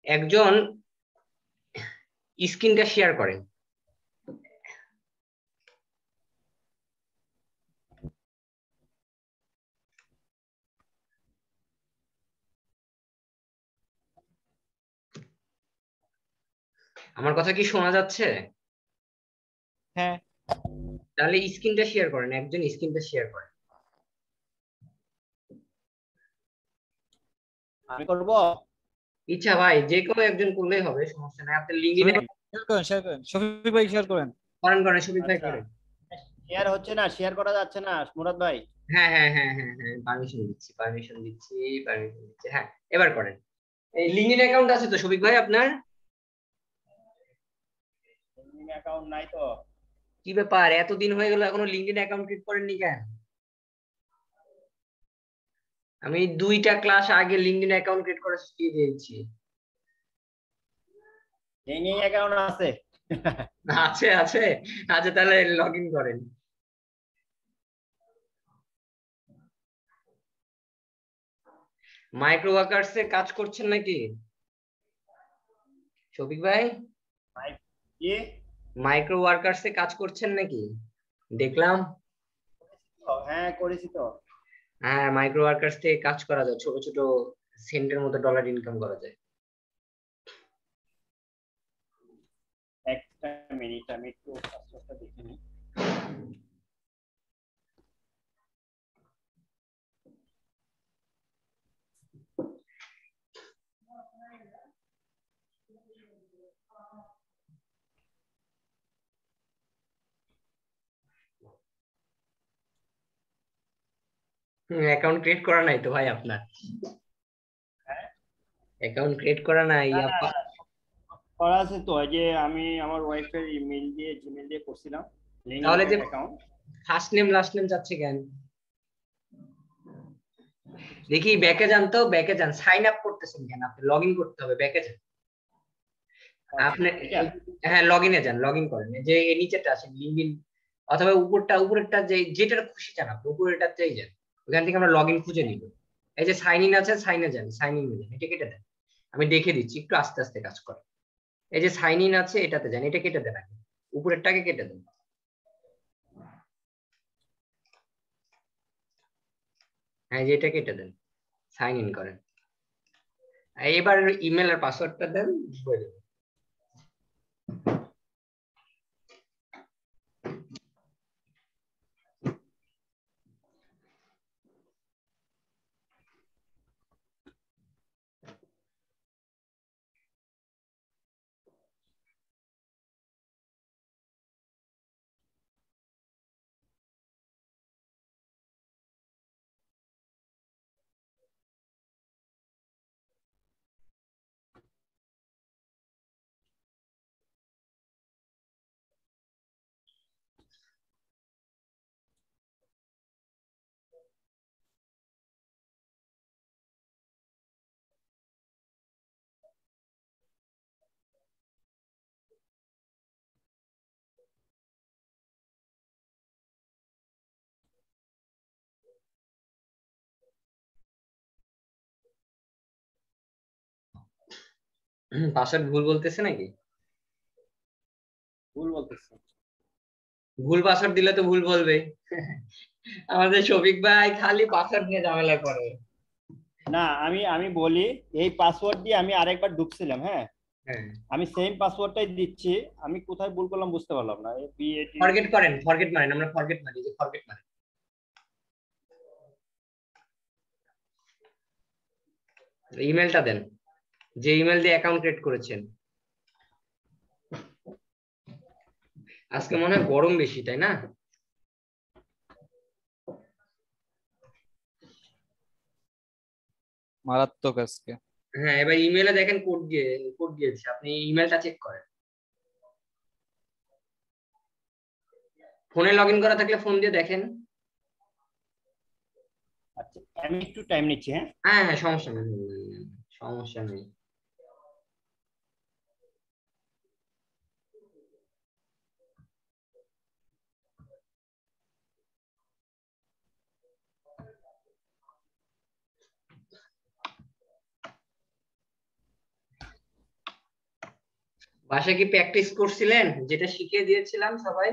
একজন স্ক্রিনটা শেয়ার করেন। আমার কথা কি শোনা যাচ্ছে? হ্যাঁ, তাহলে স্ক্রিনটা শেয়ার করেন, একজন স্ক্রিনটা শেয়ার করেন। আমি করব। ইচ্ছা ভাই, যে কোনো একজন করলেই হবে, সমস্যা নাই। আপনার লিঙ্কডিনে শফিক ভাই শেয়ার করেন, শেয়ার করেন, শফিক ভাই শেয়ার করেন। করেন, করেন শফিক ভাই আচ্ছা, করেন। শেয়ার হচ্ছে না, শেয়ার করা যাচ্ছে না মুরাদ ভাই। হ্যাঁ হ্যাঁ হ্যাঁ হ্যাঁ হ্যাঁ, পারমিশন দিচ্ছি, পারমিশন দিচ্ছি, পারমিশন দিচ্ছি। হ্যাঁ, এবার করেন। এই লিঙ্কডিন অ্যাকাউন্ট আছে তো শফিক ভাই আপনার? অ্যাকাউন্ট নাই তো। কি ব্যাপার, এতদিন হয়ে গেল এখনো লিঙ্কডিন অ্যাকাউন্ট ক্রিয়েট করেননি কেন? আমি 2টা ক্লাস আগে লিঙ্কডিন অ্যাকাউন্ট ক্রিয়েট করা শিখিয়ে দিয়েছি। এই অ্যাকাউন্ট আছে। আছে আছে। আচ্ছা তাহলে লগ ইন করেন। মাইক্রো ওয়ার্কার্স এ কাজ করছেন নাকি শফিক ভাই? ভাই কি? মাইক্রো ওয়ার্কার্স এ কাজ করছেন নাকি দেখলাম। হ্যাঁ করেছি তো। হ্যাঁ, মাইক্রো ওয়ার্কার্স থেকে কাজ করা যায়, ছোট ছোট সেন্টের মতো ডলার ইনকাম করা যায়। একটা মিনিট, আমি একটু পাসওয়ার্ডটা দেখে নিই। অ্যাকাউন্ট ক্রিয়েট করা নাই তো ভাই আপনার? হ্যাঁ, অ্যাকাউন্ট ক্রিয়েট করা নাই না না আপা? না, করা আছে তো। এই যে আমি আমার ওয়াইফের ইমেল দিয়ে, জিমেল দিয়ে করছিলাম লিঙ্ক ইন তাহলে যে account. First name last name যাচ্ছে কেন? দেখি ব্যাকে যান, তো ব্যাকে যান, সাইন আপ করতেছেন কেন আপনি? লগ ইন করতে হবে, ব্যাকে যান আচ্ছা আপনি। এটা। হ্যাঁ, লগ ইনে যান, লগ ইন করেন। এই যে এই নিচেটা আছে লিঙ্কডিন, অথবা উপরেরটা, যে যেটা খুশি যান আপনি, উপরেরটাতেই যান। ওখান থেকে আমরা লগ ইন খুঁজে নিব। এই যে সাইন ইন আছে, সাইনে যান, সাইন ইন যান, এটা কেটে দেন। আমি দেখে দিচ্ছি, একটু আস্তে আস্তে কাজ করে। এই যে সাইন ইন আছে, এটাতে যান, এটা কেটে দেন আগে, উপরেরটাকে কেটে দেন। হ্যাঁ, এই যে এটা কেটে দেন, সাইন ইন করেন। এবার ইমেল আর পাসওয়ার্ডটা দেন, হয়ে যাবে। পাসওয়ার্ড ভুল বলতেছে নাকি? ভুল বলতেছি। ভুল পাসওয়ার্ড দিলে তো ভুল বলবে। আমাদের শফিক ভাই খালি পাসওয়ার্ড নিয়ে ঝামেলা করে। না, আমি আমি বলি, এই পাসওয়ার্ড দিয়ে আমি আরেকবার ঢুকছিলাম। হ্যাঁ, হ্যাঁ, আমি সেম পাসওয়ার্ডটাই দিচ্ছি। আমি কোথায় ভুল করলাম বুঝতে পারলাম না। এই বিএডি। ফরগেট করেন, ফরগেট মারেন, আমরা ফরগেট মারি, যে ফরগেট মারেন। ইমেলটা দেন, যে ইমেল দিয়ে অ্যাকাউন্ট ক্রিয়েট করেছেন। আজকে মনে হয় গরম বেশি, তাই না? মারাত্মক আজকে। হ্যাঁ, এবার ইমেলে দেখেন কোড দিয়েছে, আপনি ইমেলটা চেক করেন। ফোনে লগ ইন করা থাকলে ফোন দিয়ে দেখেন। আচ্ছা, আমি একটু টাইম নিচ্ছি। হ্যাঁ, হ্যাঁ হ্যাঁ, সমস্যা নেই, সমস্যা নেই। বাসায় কি প্র্যাকটিস করছিলেন যেটা শিখিয়ে দিয়েছিলাম সবাই?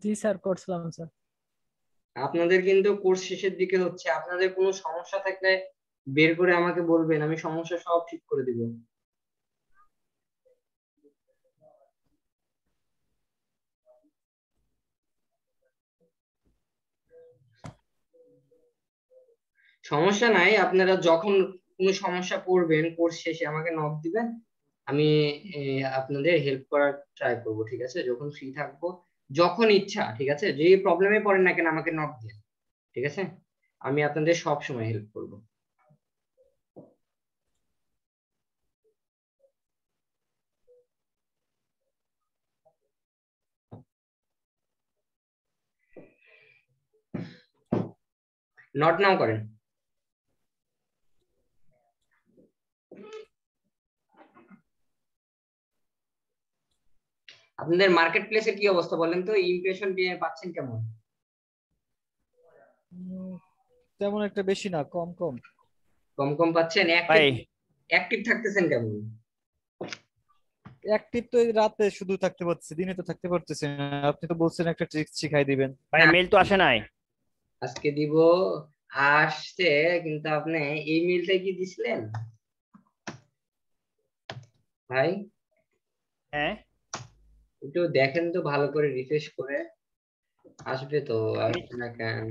জি স্যার, করছিলাম স্যার। আপনাদের কিন্তু কোর্স শেষের দিকে হচ্ছে, আপনাদের কোনো সমস্যা থাকলে বের করে আমাকে বলবেন, আমি সমস্যা সব ঠিক করে দিব। সমস্যা নাই, আপনারা যখন কোনো সমস্যা পড়বেন কোর্স শেষে আমাকে নক দিবেন, আমি আপনাদের হেল্প করার ট্রাই করব, ঠিক আছে? যখন ফ্রি থাকবো, যখন ইচ্ছা, ঠিক আছে? যে প্রবলেমে পড়েন না কেন আমাকে নক দিন, ঠিক আছে? আমি আপনাদের সব সময় হেল্প করব। নট নাও করেন। আপনাদের মার্কেট প্লেসের কি অবস্থা বলেন তো? ইমপ্রেশন পাচ্ছেন কেমন? তেমন একটা বেশি না, কম কম। কম কম পাচ্ছেন? ভাই অ্যাক্টিভ থাকতেছেন কেমন? অ্যাক্টিভ তো এই রাতে শুধু থাকতে পারছি, দিনে তো থাকতে পারতেছি না। আপনি তো বলছেন একটা ট্রিক্স শিখাই দিবেন। ভাই হ্যাঁ, মেল তো আসে নাই। আজকে দিব। আসছে, কিন্তু আপনি এই মেলটা কি দিছিলেন ভাই? হ্যাঁ একটু দেখেন তো ভালো করে, রিফ্রেশ করে। আসবে তো, আমি আসবে না কেন?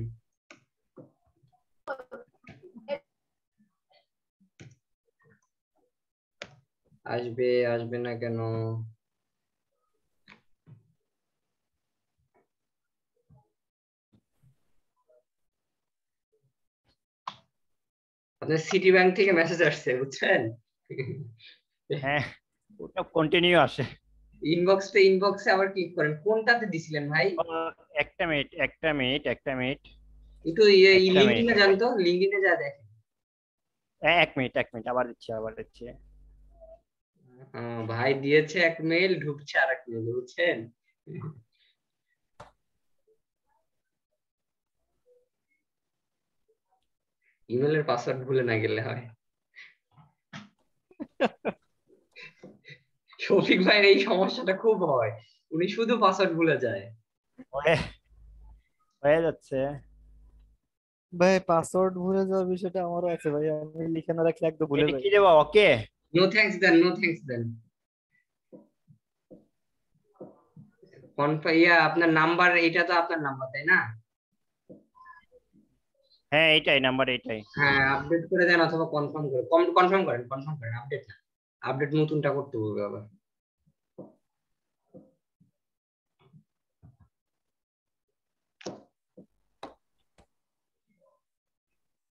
আসবে, আসবে না কেন? আপনার সিটি ব্যাংক থেকে মেসেজ আসছে, বুঝছেন? হ্যাঁ ওটা কন্টিনিউ আসে। ইনবক্সে আবার ক্লিক করেন। কোনটাতে দিছিলেন ভাই? ও, একটা মিনিট একটু একটা মিনিট লিঙ্কডিনে যান তো, লিঙ্কডিনে যা দেখেন। এক মিনিট আবার দিচ্ছি। ভাই দিয়েছে এক মেল, ঢুকছে আর এক মেল, বুঝছেন? ইমেলের পাসওয়ার্ড ভুলে না গেলে হয়। শফিক ভাইয়ের এই সমস্যাটা খুব হয়, উনি শুধু পাসওয়ার্ড ভুলে যায়। হয়ে হয়ে যাচ্ছে। ভাই পাসওয়ার্ড ভুলে যাওয়ার বিষয়টা আমারও আছে ভাই, আমি লিখে না রাখলে একদম ভুলে এটা যাই। কি দেবো? ওকে নো থ্যাঙ্কস দেন, নো থ্যাঙ্কস দেন। আপনার নাম্বার, এটা তো আপনার নাম্বার, তাই না? হ্যাঁ এইটাই নাম্বার এইটাই। হ্যাঁ, আপডেট করে দেন অথবা কনফার্ম করেন, আপডেট না, আপডেট নতুনটা করতে হবে আবার।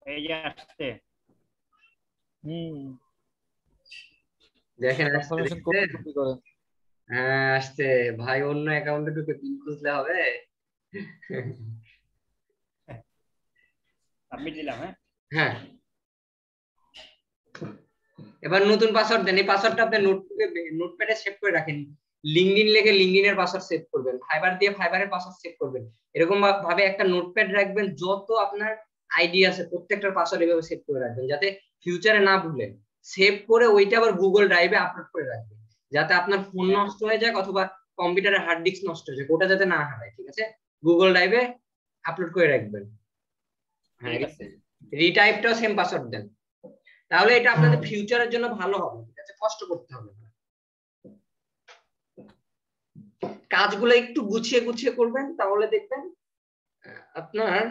এই যে আসছে। হুম, দেখেন আসছে, কনফার্মেশন কোড দেখছেন? কপি করেন। হ্যাঁ আসছে। ভাই অন্য অ্যাকাউন্টে ঢুকে পিন খুঁজলে হবে? সাবমিট দিলাম। হ্যাঁ হ্যাঁ, এবার নতুন পাসওয়ার্ড দেন। এই পাসওয়ার্ডটা আপনি নোটপ্যাডে সেভ করে রাখেন। লিঙ্কডইন লিখে লিঙ্কডইনের পাসওয়ার্ড সেভ করবেন, ফাইবার দিয়ে ফাইবারের পাসওয়ার্ড সেভ করবেন। এরকম ভাবে একটা নোটপ্যাড রাখবেন, যত আপনার আইডি আছে প্রত্যেকটার পাসওয়ার্ড এভাবে সেভ করে রাখবেন, যাতে ফিউচারে না ভুলেন। সেভ করে ওইটা আবার গুগল ড্রাইভে আপলোড করে রাখবেন, যাতে আপনার ফোন নষ্ট হয়ে যায় অথবা কম্পিউটারের হার্ড ডিস্ক নষ্ট হয়ে যায়, ওটা যাতে না হারায়, ঠিক আছে? গুগল ড্রাইভে আপলোড করে রাখবেন। হ্যাঁ, ঠিক আছে। রিটাইপটাও সেম পাসওয়ার্ড দেন, তাহলে এটা আপনাদের ফিউচারের জন্য ভালো হবে, ঠিক আছে? কষ্ট করতে হবে না। কাজগুলো একটু গুছিয়ে গুছিয়ে করবেন, তাহলে দেখবেন আপনার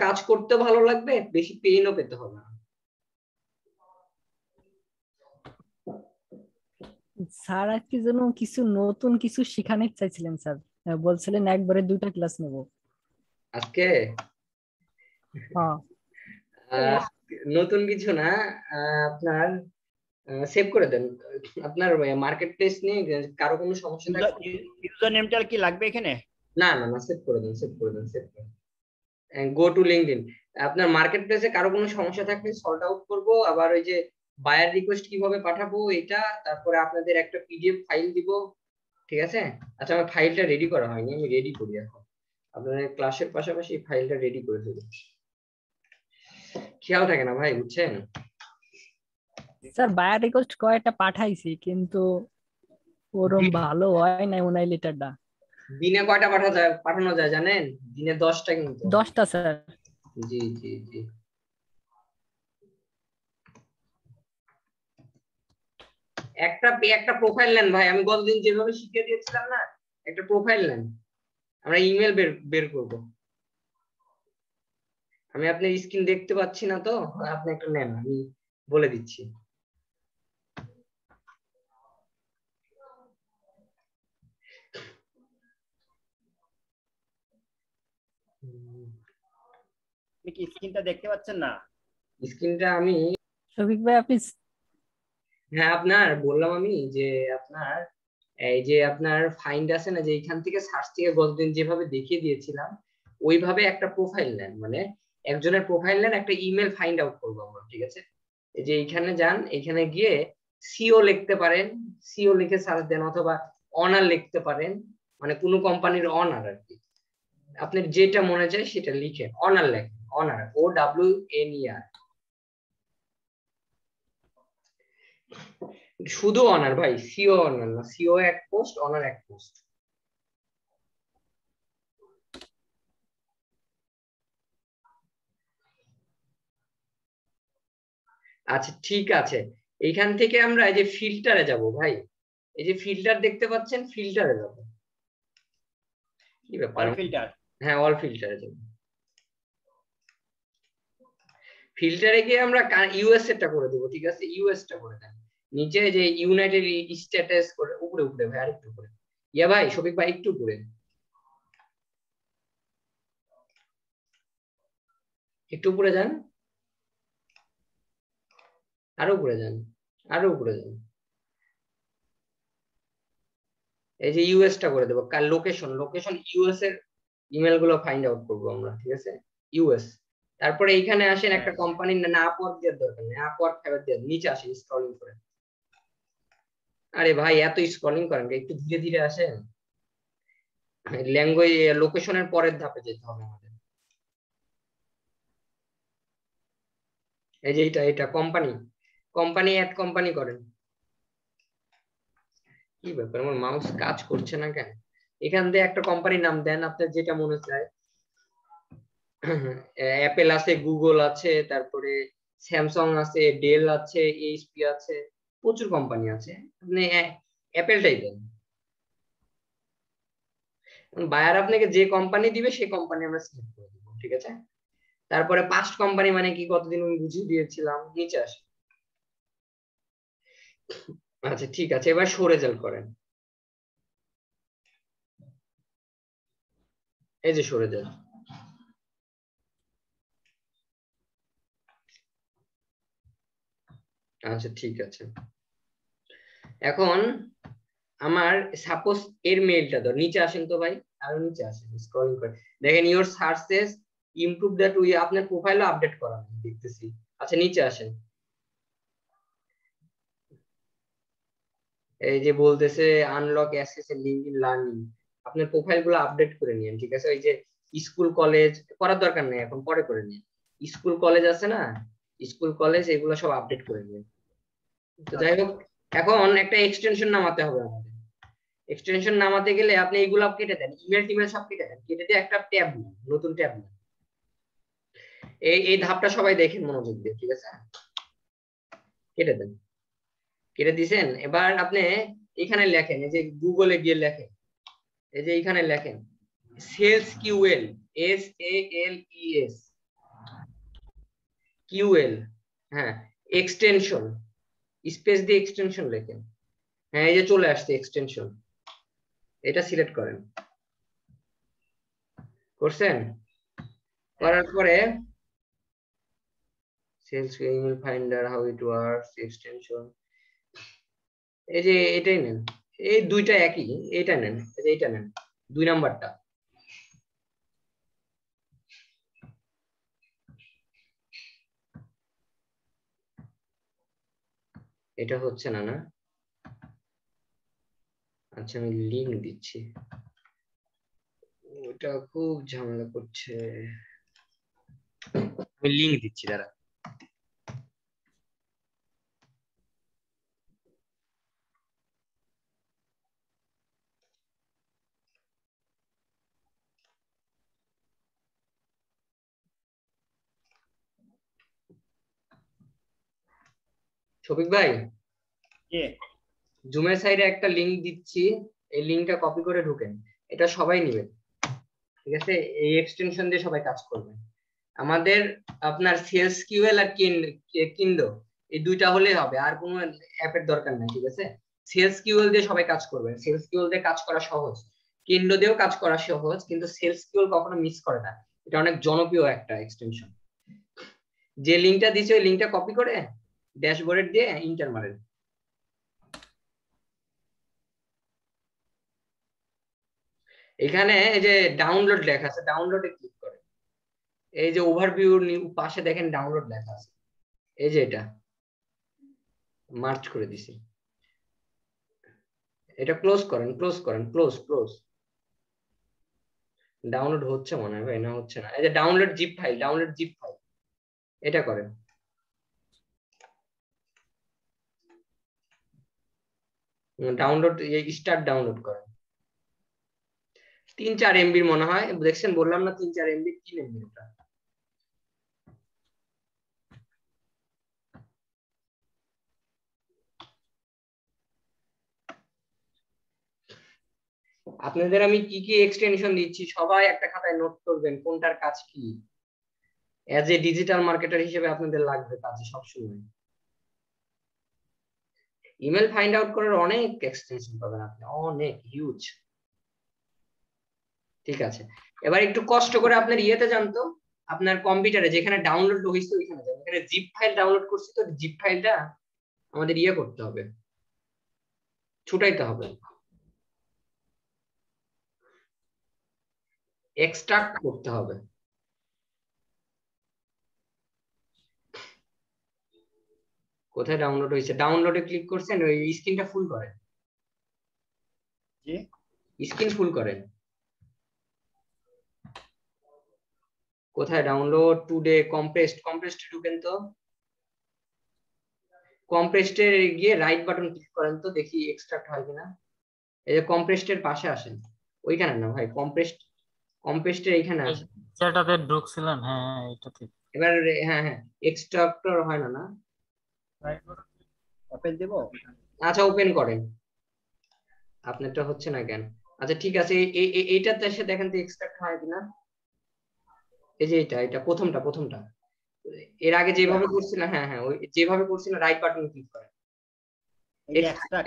কাজ করতে ভালো লাগবে, বেশি পেইনও পেতে হবে না। স্যার আজকে যেন কিছু নতুন কিছু শিখাতে চাইছিলেন স্যার। বলছিলেন একবারে 2টা ক্লাস নেব। আজকে হ্যাঁ। আহ, নতুন কিছু না, আপনার সেভ করে দেন। আপনার মার্কেট প্লেস নিয়ে কারো কোনো সমস্যা থাকবে? ইউজার নেমটা কি লাগবে এখানে? না না না, সেভ করে দেন, সেভ করে দেন। Go to LinkedIn. আপনার মার্কেট প্লেসে কারো কোনো সমস্যা থাকলে সর্ট আউট করবো। আবার ওই যে বায়ার রিকোয়েস্ট কিভাবে পাঠাবো এটা, তারপরে আপনাদের একটা পিডিএফ ফাইল দিব, ঠিক আছে? আচ্ছা, আমার ফাইলটা রেডি করা হয়নি, আমি রেডি করি এখন। আপনাদের ক্লাসের পাশাপাশি ফাইলটা রেডি করে দেবো, খেয়াল থাকে না ভাই, বুঝছেন? স্যার বায়ার রিকোয়েস্ট কয়েকটা পাঠাইছি, কিন্তু ওরম ভালো হয় নাই মনে হয় লেটারটা। দিনে কয়টা পাঠানো যায় জানেন? দিনে 10টা কিন্তু। 10টা স্যার। জি জি জি। একটা প্রোফাইল নেন ভাই, আমি গতদিন যেভাবে শিখিয়ে দিয়েছিলাম না, একটা প্রোফাইল নেন, আমরা ইমেল বের করব। আমি আপনার স্ক্রিন দেখতে পাচ্ছি না তো, আপনি একটা নেন, আমি বলে দিচ্ছি। আপনি কি স্ক্রিনটা দেখতে পাচ্ছেন না? স্ক্রিনটা আমি, শফিক ভাই আপনি হ্যাঁ আপনার বললাম আমি যে আপনার এই যে আপনার ফাইন্ড আছে না, যে এখান থেকে সার্চ থেকে গতদিন যেভাবে দেখিয়ে দিয়েছিলাম ওইভাবে একটা প্রোফাইল নেন, মানে একজনের প্রোফাইল নেন, একটা ইমেল ফাইন্ড আউট করবো আমরা, ঠিক আছে? এই যে এইখানে যান, এখানে গিয়ে সিও লিখতে পারেন, সিও লিখে সার্চ দেন, অথবা অনার লিখতে পারেন, মানে কোনো কোম্পানির অনার আর কি, আপনার যেটা মনে চায় সেটা লিখেন, অনার লেখেন, অনার, OWNER, শুধু অনার ভাই, সিও অনার না, সিও এক পোস্ট, অনার এক পোস্ট। আচ্ছা ঠিক আছে, এইখান থেকে আমরা এই যে ফিল্টারে যাব ভাই, এই যে ফিল্টার দেখতে পাচ্ছেন, ফিল্টারে যাব, কি ব্যাপার? All filter. হ্যাঁ অল ফিল্টারে যাব। ফিল্টারে গিয়ে আমরা ইউএস টা করে দেবো, ঠিক আছে? ইউএস টা করে দেন, নিচে যে ইউনাইটেড স্ট্যাটাস করে, উপরে উপরে ভাই, আরেকটু উপরে, ইয়া ভাই শফিক ভাই একটু উপরে, একটু উপরে যান, আরো উপরে যান, আরো উপরে যান, এই যে ইউএস টা করে দেবো, কার লোকেশন, লোকেশন ইউএস এর ইমেল গুলো ফাইন্ড আউট করবো আমরা, ঠিক আছে? ইউএস। তারপরে এইখানে আসেন, একটা কোম্পানির না আপওয়ার্ক দেওয়ার দরকার নেই, আপওয়ার্ক ফেরত দেওয়ার, নিচে আসেন স্ক্রলিং করে। আরে ভাই এত স্ক্রলিং করেন, একটু ধীরে ধীরে আসেন, ল্যাঙ্গুয়েজ লোকেশনের পরের ধাপে যেতে হবে আমাদের। এই যে এটা কোম্পানি, কোম্পানি অ্যাড কোম্পানি করেন। কি ব্যাপার, আমার মাউস কাজ করছে না কেন? এখান দিয়ে একটা কোম্পানির নাম দেন আপনার যেটা মনে চায়, অ্যাপেল আছে, গুগল আছে, তারপরে স্যামসাং আছে, ডেল আছে, এইচপি আছে, প্রচুর কোম্পানি আছে, আপনি অ্যাপেলটাই দেন। বায়ার আপনাকে যে কোম্পানি দিবে সেই কোম্পানি আমরা সিলেক্ট করে দিব, ঠিক আছে? তারপরে পাস্ট কোম্পানি মানে কি, কতদিন আমি বুঝিয়ে দিয়েছিলাম, নিচে আসে। আচ্ছা ঠিক আছে, এবার শো রেজাল্ট করেন, এই যে শো রেজাল্ট। আচ্ছা ঠিক আছে, এখন আমার সাপোজ এর মেইলটা ধর, নিচে আসেন তো ভাই, আরো নিচে আসেন, স্ক্রলিং করে দেখেন your searches improve that, we আপনার প্রোফাইলও আপডেট করা আমি দেখতেছি। আচ্ছা নিচে আসেন, এই যে বলতেছে আনলক অ্যাক্সেস লিঙ্কডইন লার্নিং, আপনার প্রোফাইল গুলো আপডেট করে নিন, ঠিক আছে? ওই যে স্কুল কলেজ করার দরকার নেই, এখন পরে করে নিন। স্কুল কলেজ আছে না, স্কুল কলেজ এগুলো সব আপডেট করে নিন। তো যাই হোক, এখন একটা এক্সটেনশন নামাতে হবে আমাদের। এক্সটেনশন নামাতে গেলে আপনি এইগুলো কেটে দেন, ইমেল টিমেল সব কেটে দেন, কেটে দিয়ে একটা ট্যাব নিন, নতুন ট্যাব নিন। এই ধাপটা সবাই দেখেন মনোযোগ দিয়ে, ঠিক আছে? কেটে দেন, কেটে দিছেন। এবার আপনি এখানে লেখেন, এই যে গুগলে গিয়ে লেখেন, এই যে এখানে লেখেন সেলস কিউএল, SALES কিউএল, হ্যাঁ এক্সটেনশন, স্পেস দিয়ে এক্সটেনশন লেখেন, হ্যাঁ এই যে চলে আসছে এক্সটেনশন, এটা সিলেক্ট করেন, করছেন? করার পরে sales email finder, how it works, extension, এই যে এটাই নেন, এই দুইটা একই, এটা নেন, এই যে এইটা নেন, 2 নাম্বারটা। এটা হচ্ছে না, না আচ্ছা আমি লিংক দিচ্ছি, ওটা খুব ঝামেলা করছে, আমি লিংক দিচ্ছি, দাঁড়া। শফিক ভাই, জি জুমের সাইডে একটা লিংক দিচ্ছি, এই লিংকটা কপি করে ঢুকেন, এটা সবাই নেবেন, ঠিক আছে? এই এক্সটেনশন দিয়ে সবাই কাজ করবেন। আমাদের আপনার সেলস কিউএল আর কিন্ডো এই দুইটা হলেই হবে, আর কোনো অ্যাপের দরকার নাই, ঠিক আছে? সেলস কিউএল দিয়ে সবাই কাজ করবেন, সেলস কিউএল দিয়ে কাজ করা সহজ, কিন্ডো দিয়েও কাজ করা সহজ, কিন্তু সেলস কিউএল কখনো মিস করে না, এটা অনেক জনপ্রিয় একটা এক্সটেনশন। যে লিংকটা দিয়েছে ওই লিংকটা কপি করে ড্যাশবোর্ডে দিয়ে ইন্টার মারেন। এখানে এই যে ডাউনলোড লেখা আছে, ডাউনলোডে ক্লিক করেন, এই যে ওভারভিউ পাশে দেখেন ডাউনলোড লেখা আছে, এই যে এটা মার্চ করে দিছি, এটা ক্লোজ করেন, ক্লোজ করেন, ক্লোজ ক্লোজ। ডাউনলোড হচ্ছে মনে হয় ভাই, না হচ্ছে না, এই যে download zip file, download zip file, এটা করেন। ডাউনলোড স্টার্ট ডাউনলোড করেন, 3-4 এমবির মনে হয়, দেখছেন বললাম না 3-4 এমবি, 3 এমবি এটা। আপনাদের আমি কি কি এক্সটেনশন দিচ্ছি সবাই একটা খাতায় নোট করবেন, কোনটার কাজ কি, এজ এ ডিজিটাল মার্কেটার হিসেবে আপনাদের লাগবে কাজে সবসময়। ইমেল ফাইন্ড আউট করার অনেক এক্সটেনশন পাবেন আপনি, অনেক হিউজ। ঠিক আছে, এবার একটু কষ্ট করে আপনার ইয়েতে যান তো, আপনার কম্পিউটারে যেখানে ডাউনলোড হয়েছে ওইখানে যান, এখানে জিপ ফাইল ডাউনলোড করছি, তো জিপ ফাইলটা আমাদের ইয়ে করতে হবে, ছুটাইতে হবে, এক্সট্রাক্ট করতে হবে। কোথায় ডাউনলোড হয়েছে, ডাউনলোডে ক্লিক করছেন, ওই স্ক্রিনটা ফুল করেন, জি স্ক্রিন ফুল করেন। কোথায় ডাউনলোড টুডে কম্প্রেসড, কম্প্রেসড ঢুকেন তো, কম্প্রেসডে গিয়ে রাইট বাটন ক্লিক করেন তো, দেখি এক্সট্রাক্ট হয় কিনা। এই যে কম্প্রেসডের পাশে আসেন, ওইখানে না ভাই, কম্প্রেসড, কম্প্রেসডের এইখানে আসেন, সেটাতে ঢুকছিলেন, হ্যাঁ হ্যাঁ এটা ঠিক। এবার হ্যাঁ হ্যাঁ এক্সট্রাক্টর হয় না, না ওপেন দেব। আচ্ছা ওপেন করেন, আপনারটা হচ্ছে না কেন? আচ্ছা ঠিক আছে, এইটাতে এসে দেখেন তো এক্সট্রাক্ট হয় কিনা। এই যে এটা প্রথমটা, প্রথমটা এর আগে যেভাবে করছিলেন, হ্যাঁ হ্যাঁ ওই যেভাবে করছিলেন রাইট বাটন ক্লিক করেন, এই যে extract,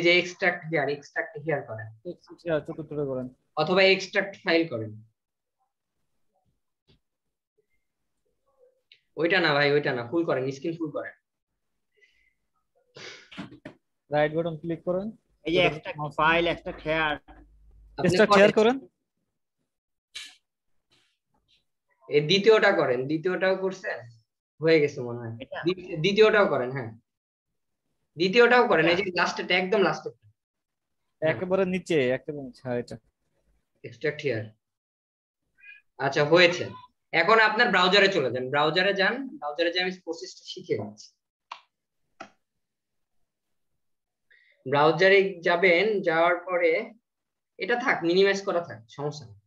যে এক্সট্রাক্ট হিয়ার, এক্সট্রাক্ট হিয়ার করেন, চতুর্থ করেন। অথবা এক্সট্রাক্ট ফাইল করেন। ওইটা না ভাই, ওইটা না, ফুল করেন, স্ক্রিন ফুল করেন। রাইট বাটন ক্লিক করেন, এই যে extract ফাইল, extract here, আপনি এক্সট্রা শেয়ার করেন। এই দ্বিতীয়টা করেন, দ্বিতীয়টাও করছেন, হয়ে গেছে মনে হয়, এটা দ্বিতীয়টাও করেন, হ্যাঁ দ্বিতীয়টাও করেন, এই যে লাস্টেরটা, একদম লাস্টেরটা, একেবারে নিচে, একেবারে নিচে, হ্যাঁ এটা। Extract here. আচ্ছা হয়েছে, এখন আপনার ব্রাউজারে চলে যান, ব্রাউজারে যান, ব্রাউজারে যে আমি প্রসেসটা শিখিয়ে দিচ্ছি। ব্রাউজারে যাবেন, যাওয়ার পরে এটা থাক, মিনিমাইজ করা থাক, সমস্যা নেই।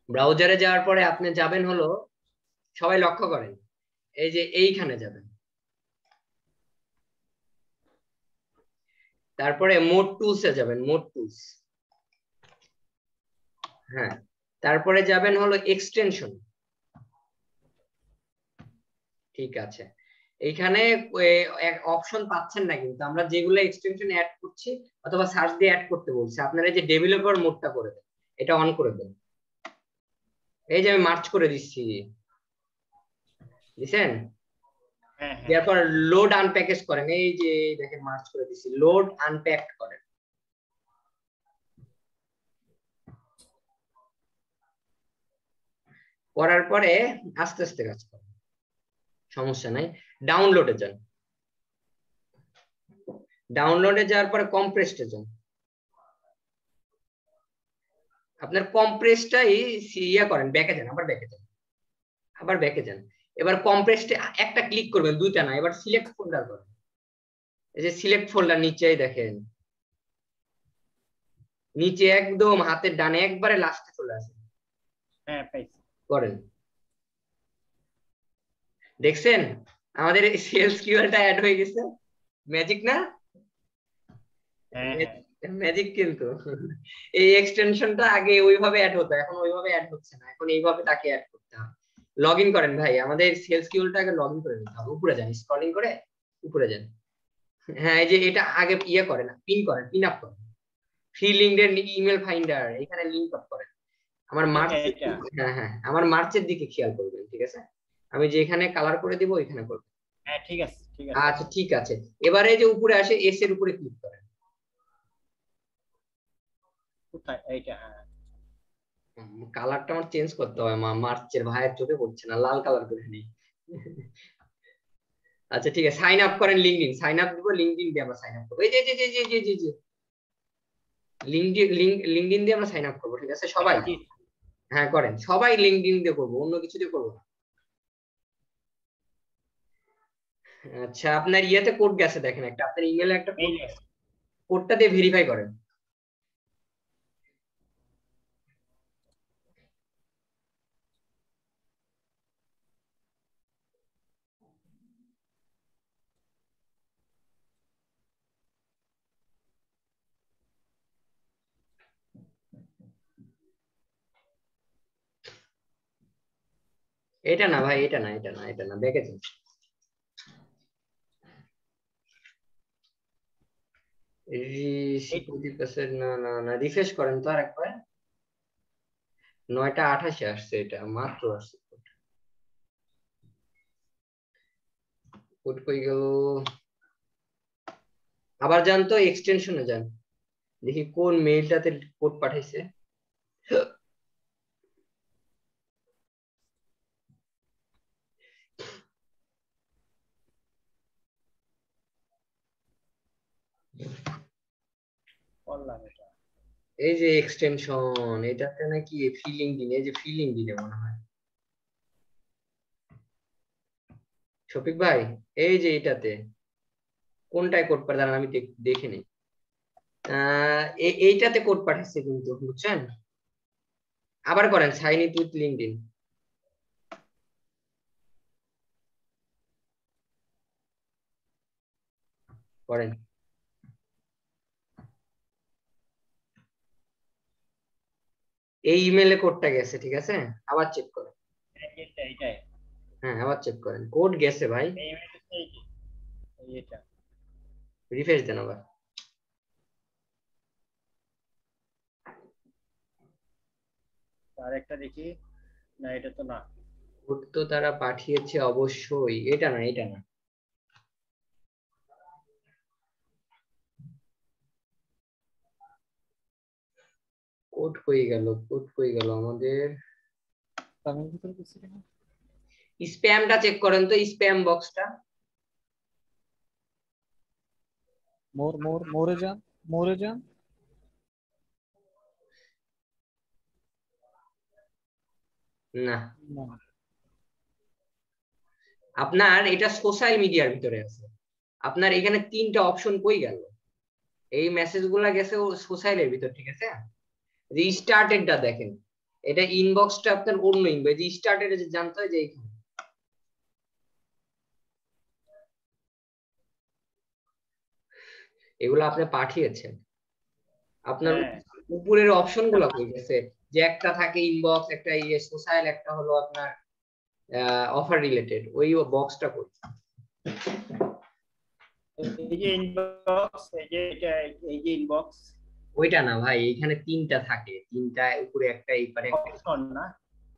ব্রাউজারে যাওয়ার পরে আপনি যাবেন হলো, সবাই লক্ষ্য করেন, এই যে এইখানে যাবেন, তারপরে মোড টুলসে যাবেন, মোড টুলস, হ্যাঁ তারপরে যাবেন হলো এক্সটেনশন। ঠিক আছে, এইখানে অপশন পাচ্ছেন না, কিন্তু আমরা যেগুলো এক্সটেনশন অ্যাড করছি অথবা সার্চ দিয়ে অ্যাড করতে বলছি, আপনারা যে ডেভেলপার মোডটা করে দেন, এটা অন করে দেন। এই যে আমি মার্চ করে দিচ্ছি, দিছেন? হ্যাঁ হ্যাঁ তারপর লোড আনপ্যাকেজ করেন, এই যে দেখেন মার্চ করে দিচ্ছি, লোড আনপ্যাক করেন। করার পরে আস্তে আস্তে কাজ করেন, সমস্যা নাই। ডাউনলোডে যান, ডাউনলোডে যাওয়ার পরে কম্প্রেসডে যান, আপনার কম্প্রেসটাই ইয়া করেন, ব্যাকে যান, আবার ব্যাকে যান, আবার ব্যাকে যান। এবার কম্প্রেসটে একটা ক্লিক করবেন, দুইটা না, এবার সিলেক্ট ফোল্ডার করেন, এই যে সিলেক্ট ফোল্ডার নিচেই দেখেন, নিচে একদম হাতের ডানে একবারে লাস্টে চলে আসে, হ্যাঁ পাইছি। করেন। দেখছেন আমাদের সেলস কিওয়ার্ডটা অ্যাড হয়ে গেছে, ম্যাজিক না? হ্যাঁ হ্যাঁ ম্যাজিক কিন্তু। এই এক্সটেনশনটা আগে ওইভাবে অ্যাড হতো, এখন ওইভাবে অ্যাড হচ্ছে না, এখন এইভাবে তাকে অ্যাড করতে হয়। লগ ইন করেন ভাই, আমাদের সেলস কিওয়ার্ডটা আগে লগ ইন করে নিতে হবে। উপরে যান, স্ক্রলিং করে উপরে যান। হ্যাঁ এই যে এটা আগে ইয়ে করেন, পিন করেন, পিন আপ করেন। ফ্রি লিঙ্কডইন ইমেল ফাইন্ডার, এখানে লিংক আপ করেন। আমার মার্চ, এটা হ্যাঁ হ্যাঁ আমার মার্চের দিকে খেয়াল করবেন, ঠিক আছে? আমি যে এখানে কালার করে দিব এখানে করবেন। হ্যাঁ ঠিক আছে ঠিক আছে। আচ্ছা ঠিক আছে, এবারে যে উপরে আসে এস এর উপরে ক্লিক করেন। কোথায় এইটা? হ্যাঁ কালারটা আমার চেঞ্জ করতে হবে, মার্চের ভাইয়ের চোখে পড়ছে না, লাল কালার করে নিই। আচ্ছা ঠিক আছে, সাইন আপ করেন লিঙ্কডইন, সাইন আপ দিব লিঙ্কডইন দিয়ে আমরা সাইন আপ করবো। এই যে যে যে যে যে যে যে লিঙ্কডইন দিয়ে আমরা সাইন আপ করবো, ঠিক আছে সবাই? হ্যাঁ করেন, সবাই লিঙ্কডইন দিয়ে করবো, অন্য কিছু দিয়ে করবো না। আচ্ছা আপনার ইয়েতে কোড গেছে দেখেন, একটা আপনার ইমেলে একটা কোড, কোডটা দিয়ে ভেরিফাই করেন। এটা না ভাই, এটা না, এটা না, এটা না, দেখেছেন? না না না, রিফ্রেশ করেন তো আর একবার। 9টা 28 আসছে, এটা মাত্র আসছে। কোড কই গেল? আবার যান তো, এক্সটেনশনে যান, দেখি কোন মেইলটাতে কোড পাঠাইছে। করলাম এটা। এই যে এক্সটেনশন, এটাতে নাকি ফিলিং দিন, এই যে ফিলিং দিনে মনে হয় শফিক ভাই, এই যে এটাতে কোনটায় কোড পাঠান আমি দেখে নিই। এইটাতে কোড পাঠাচ্ছে কিন্তু, বুঝছেন? আবার করেন সাইন ইন উইথ লিঙ্কডইন করেন। এই ইমেলে কোডটা গেছে, ঠিক আছে? আবার চেক করেন। এইটাই হ্যাঁ আবার চেক করেন, কোড গেছে ভাই। এই এটা রিফ্রেশ দেন আবার। আরেকটা দেখি। না এটা তো না। কোড তো তারা পাঠিয়েছে অবশ্যই, এটা না, এটা না। কোড কই গেল, কোড কই গেল আমাদের? স্প্যামের ভিতরে কিছু না। স্প্যামটা চেক করেন তো, স্প্যাম বক্সটা। মোরে যান, মোরে যান। না, না, আপনার এটা সোশ্যাল মিডিয়ার ভিতরে আছে। আপনার এখানে 3টা অপশন কই গেল? এই মেসেজ গুলা গেছে ও সোশ্যালের ভিতর, ঠিক আছে? যে স্টার্টেডটা দেখেন, এটা ইনবক্সটা আপনার অন্য ইনবক্স, যে স্টার্টেড যে জানতে হয় যে এইখানে এগুলো আপনি পাঠিয়েছেন। আপনার হ্যাঁ উপরের অপশন গুলো কই গেছে? যে একটা থাকে ইনবক্স, একটা ইয়ে সোশ্যাল, একটা হলো আপনার অফার রিলেটেড, ওই বক্সটা কই? এই যে ইনবক্স, এই যে এটা, এই যে ইনবক্স ওইটা না ভাই, এখানে 3টা থাকে, 3টা উপরে একটা এই পারে একটা। অপশন না।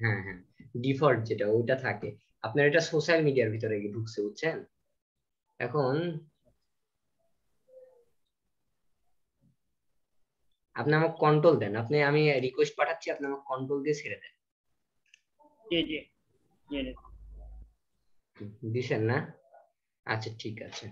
হ্যাঁ হ্যাঁ, ডিফল্ট যেটা ওইটা থাকে। আপনার এটা সোশ্যাল মিডিয়ার ভিতরে গিয়ে ঢুকছে, বুঝছেন? এখন আপনি আমাকে কন্ট্রোল দেন, আপনি, আমি রিকোয়েস্ট পাঠাচ্ছি, আপনি আমাকে কন্ট্রোল দিয়ে ছেড়ে দেন। জি জি জি। দিছেন না? আচ্ছা ঠিক আছে।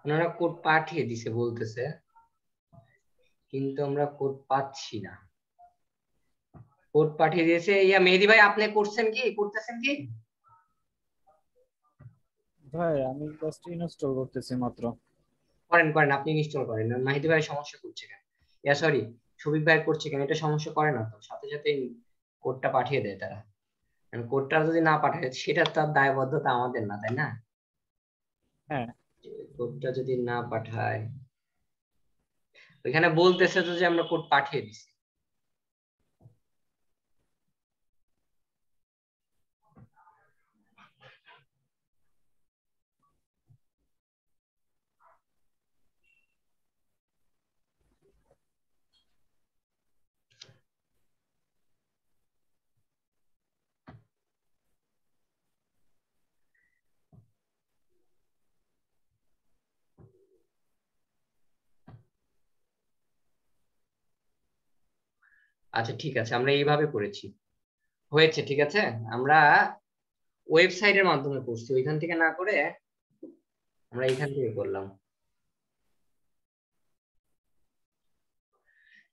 ওনারা কোড পাঠিয়ে দিছে বলতেছে, কিন্তু আমরা কোড পাচ্ছি না। কোড পাঠিয়ে দিয়েছে। ইয়া মেহেদি ভাই, আপনি করছেন কি, করতেছেন কি? ভাই আমি জাস্ট ইনস্টল করতেছি মাত্র। করেন করেন, আপনি ইনস্টল করেন। মেহেদি ভাই সমস্যা করছে কেন? ইয়া সরি, শফিক ভাই করছে কেন? এটা সমস্যা করে না তো, সাথে সাথে কোডটা পাঠিয়ে দেয় তারা। কোডটা যদি না পাঠায় সেটা তার দায়বদ্ধতা আমাদের না, তাই না? হ্যাঁ কোডটা যদি না পাঠায়, ওইখানে বলতেছে তো যে আমরা কোড পাঠিয়ে দিছি। আচ্ছা ঠিক আছে, আমরা এইভাবে করেছি, হয়েছে, ঠিক আছে। আমরা ওয়েবসাইটের মাধ্যমে করছি, ওইখান থেকে না করে আমরা এইখান থেকে করলাম।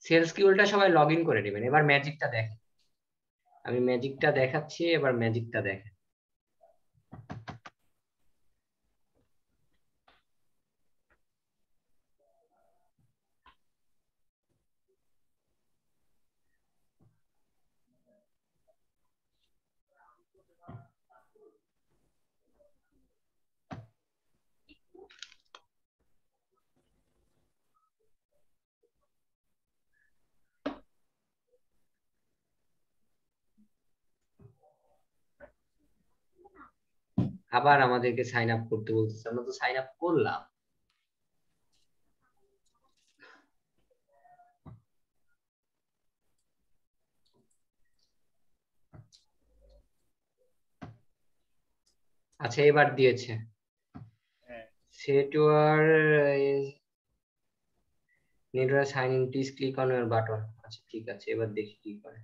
সেলস কিউলটা সবাই লগ ইন করে নেবেন। এবার ম্যাজিকটা দেখেন, আমি ম্যাজিকটা দেখাচ্ছি, এবার ম্যাজিকটা দেখেন। আবার আমাদেরকে সাইন আপ করতে বলতেছে, আমরা তো সাইন আপ করলাম। আচ্ছা এবার দিয়েছে, হ্যাঁ set your need to sign in, please click on your button। আচ্ছা ঠিক আছে, এবার দেখি কি করে।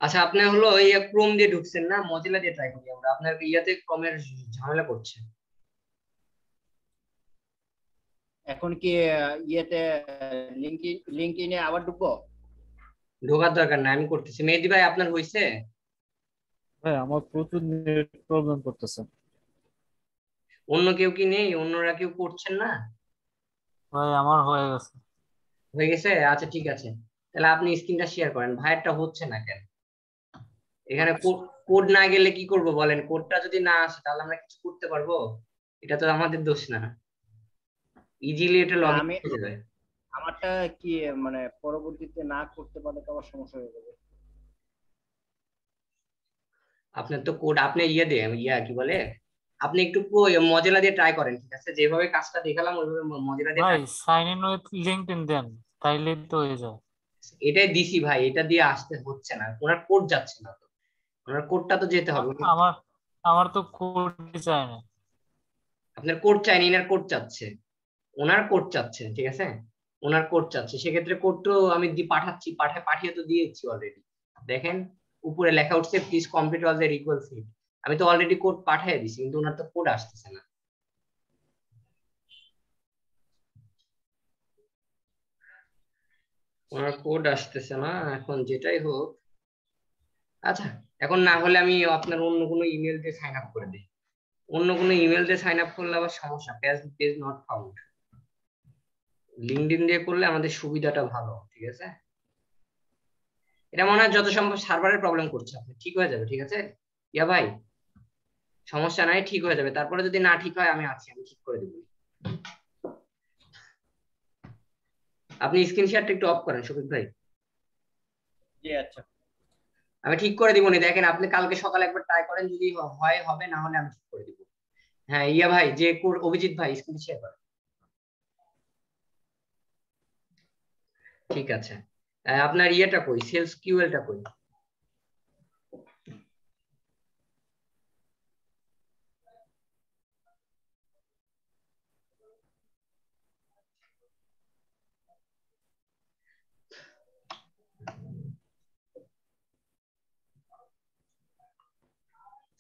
আচ্ছা আপনি হলো এই ক্রোম দিয়ে ঢুকছেন না, মজিলা দিয়ে ট্রাই করি আমরা। আপনার ইয়াতে ক্রোমের ঝামেলা করছে। এখন কি ইয়েতে লিঙ্কইনে আবার ঢুকবো? ঢোকার দরকার নাই, আমি করতেছি। মেহেদি ভাই আপনার হইছে? ভাই আমার প্রচুর নেট প্রবলেম করতেছে। অন্য কেউ কি নেই? অন্যরা কেউ করছেন না? ভাই আমার হয়ে গেছে। হয়ে গেছে? আচ্ছা ঠিক আছে, তাহলে আপনি স্ক্রিনটা শেয়ার করেন। ভাইয়েরটা হচ্ছে না কেন? এখানে কোড না গেলে কি করব বলেন? কোডটা যদি না আসে তাহলে আমরা কিছু করতে পারবো? এটা তো আমাদের দোষ না। ইজিলি এটা না লগ ইন আমি হয়ে যাবে। আমারটা কি মানে পরবর্তীতে না করতে পারলে তো আমার সমস্যা হয়ে যাবে। আপনার তো কোড, আপনি ইয়ে দিয়ে কি বলে, আপনি একটু মজিলা দিয়ে ট্রাই করেন, ঠিক আছে? যেভাবে কাজটা দেখালাম ওইভাবে মজিলা দিয়ে ভাই try sign in with LinkedIn দেন, তাইলে তো হয়ে যায়। এটাই দিছি ভাই, এটা দিয়ে আসতে হচ্ছে না, ওনার কোড যাচ্ছে না তো। ওনার কোডটা তো যেতে হবে। আমার আমার তো কোড চাই না। আপনার কোড চাইনি, এনার কোড চাচ্ছে। ওনার কোড চাচ্ছে, ঠিক আছে? ওনার কোড চাচ্ছে, সেক্ষেত্রে কোড তো আমি পাঠাচ্ছি, পাঠিয়ে তো দিয়েছি অলরেডি। দেখেন উপরে লেখা উঠছে please complete all the equal field. আমি তো অলরেডি কোড পাঠিয়ে দিছি, কিন্তু ওনার তো কোড আসতেছে না। ওনার কোড আসতেছে না এখন, যেটাই হোক। আচ্ছা, এখন না হলে আমি আপনার অন্য কোনো ইমেল দিয়ে সাইন আপ করে দিই। অন্য কোনো ইমেল দিয়ে সাইন আপ করলে আবার সমস্যা, পেজ নট ফাউন্ড। লিঙ্কডইন দিয়ে করলে আমাদের সুবিধাটা ভালো, ঠিক আছে। এটা মনে হয় যত সম্ভব সার্ভারের প্রবলেম করছে, আপনি ঠিক হয়ে যাবে, ঠিক আছে ইয়া ভাই, সমস্যা নাই, ঠিক হয়ে যাবে। তারপরে যদি না ঠিক হয় আমি আছি, আমি ঠিক করে দেবো। আপনি স্ক্রিন শেয়ারটা একটু অফ করেন শফিক ভাই। জি আচ্ছা। আমি ঠিক করে দিব নি, দেখেন আপনি কালকে সকালে একবার ট্রাই করেন, যদি হয় হবে, না হলে আমি ঠিক করে দিব। হ্যাঁ ইয়া ভাই, যে অভিজিৎ ভাই স্ক্রিন শেয়ার করেন। ঠিক আছে, আপনার ইয়েটা কই, সেলস কিউএলটা কই?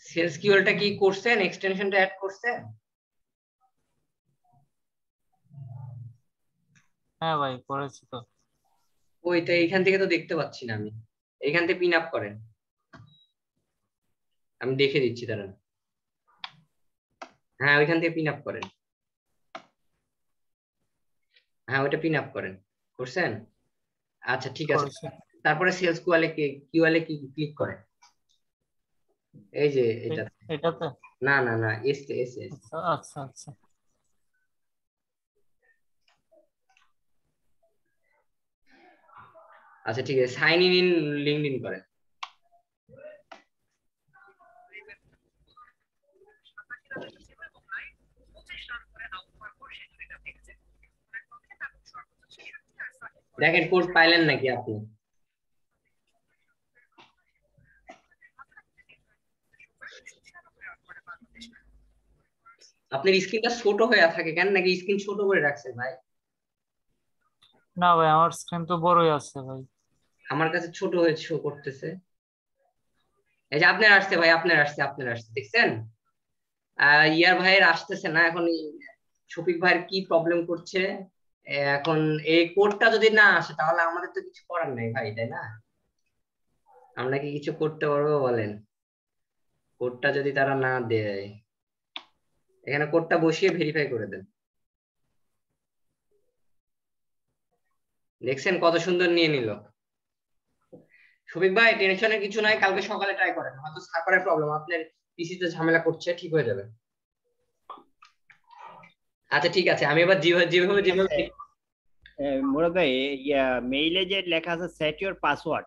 সেলস কিউএলটা কি করছেন, এক্সটেনশনটা অ্যাড করছেন? হ্যাঁ ভাই করেছি তো। ওইটা এইখান থেকে তো দেখতে পাচ্ছি না আমি। এইখান থেকে পিন আপ করেন, আমি দেখে দিচ্ছি দাঁড়ান। হ্যাঁ ওইখান থেকে পিন আপ করেন, হ্যাঁ ওইটা পিন আপ করেন। করছেন? আচ্ছা ঠিক আছে। করেছি। তারপরে সেলস কিউএলএ কি ক্লিক করেন, এই যে এটা। এটাতে? না না না, এস এস এস। আচ্ছা আচ্ছা আচ্ছা। আচ্ছা ঠিক আছে, সাইন ইন লিঙ্কডইন করেন। দেখেন কোড পাইলেন নাকি আপনি? আপনার স্ক্রিনটা ছোট হয়ে থাকে কেন, নাকি স্ক্রিন ছোট করে রাখছেন ভাই? না ভাই আমার স্ক্রিন তো বড়ই আছে ভাই। আমার কাছে ছোট হয়ে শো করতেছে। এই যে আপনার আসছে ভাই, আপনার আসছে দেখছেন? ইয়ার ভাইয়ের আসতেছে না এখন। শফিক ভাইয়ের কি প্রবলেম করছে এখন? এই কোডটা যদি না আসে তাহলে আমাদের তো কিছু করার নাই ভাই, তাই না? আমরা কি কিছু করতে পারবো বলেন? কোডটা যদি তারা না দেয়, এখানে কোডটা বসিয়ে ভেরিফাই করে দেন। দেখছেন কত সুন্দর নিয়ে নিল। শফিক ভাই টেনশনের কিছু নাই, কালকে সকালে ট্রাই করেন, হয়তো সার্ভারের প্রবলেম, আপনার পিসিতে ঝামেলা করছে, ঠিক হয়ে যাবে। আচ্ছা ঠিক আছে, আমি এবার যেভাবে যেভাবে যেভাবে মুরাদ ভাই, ইয়া মেইলে যে লেখা আছে সেট ইওর পাসওয়ার্ড,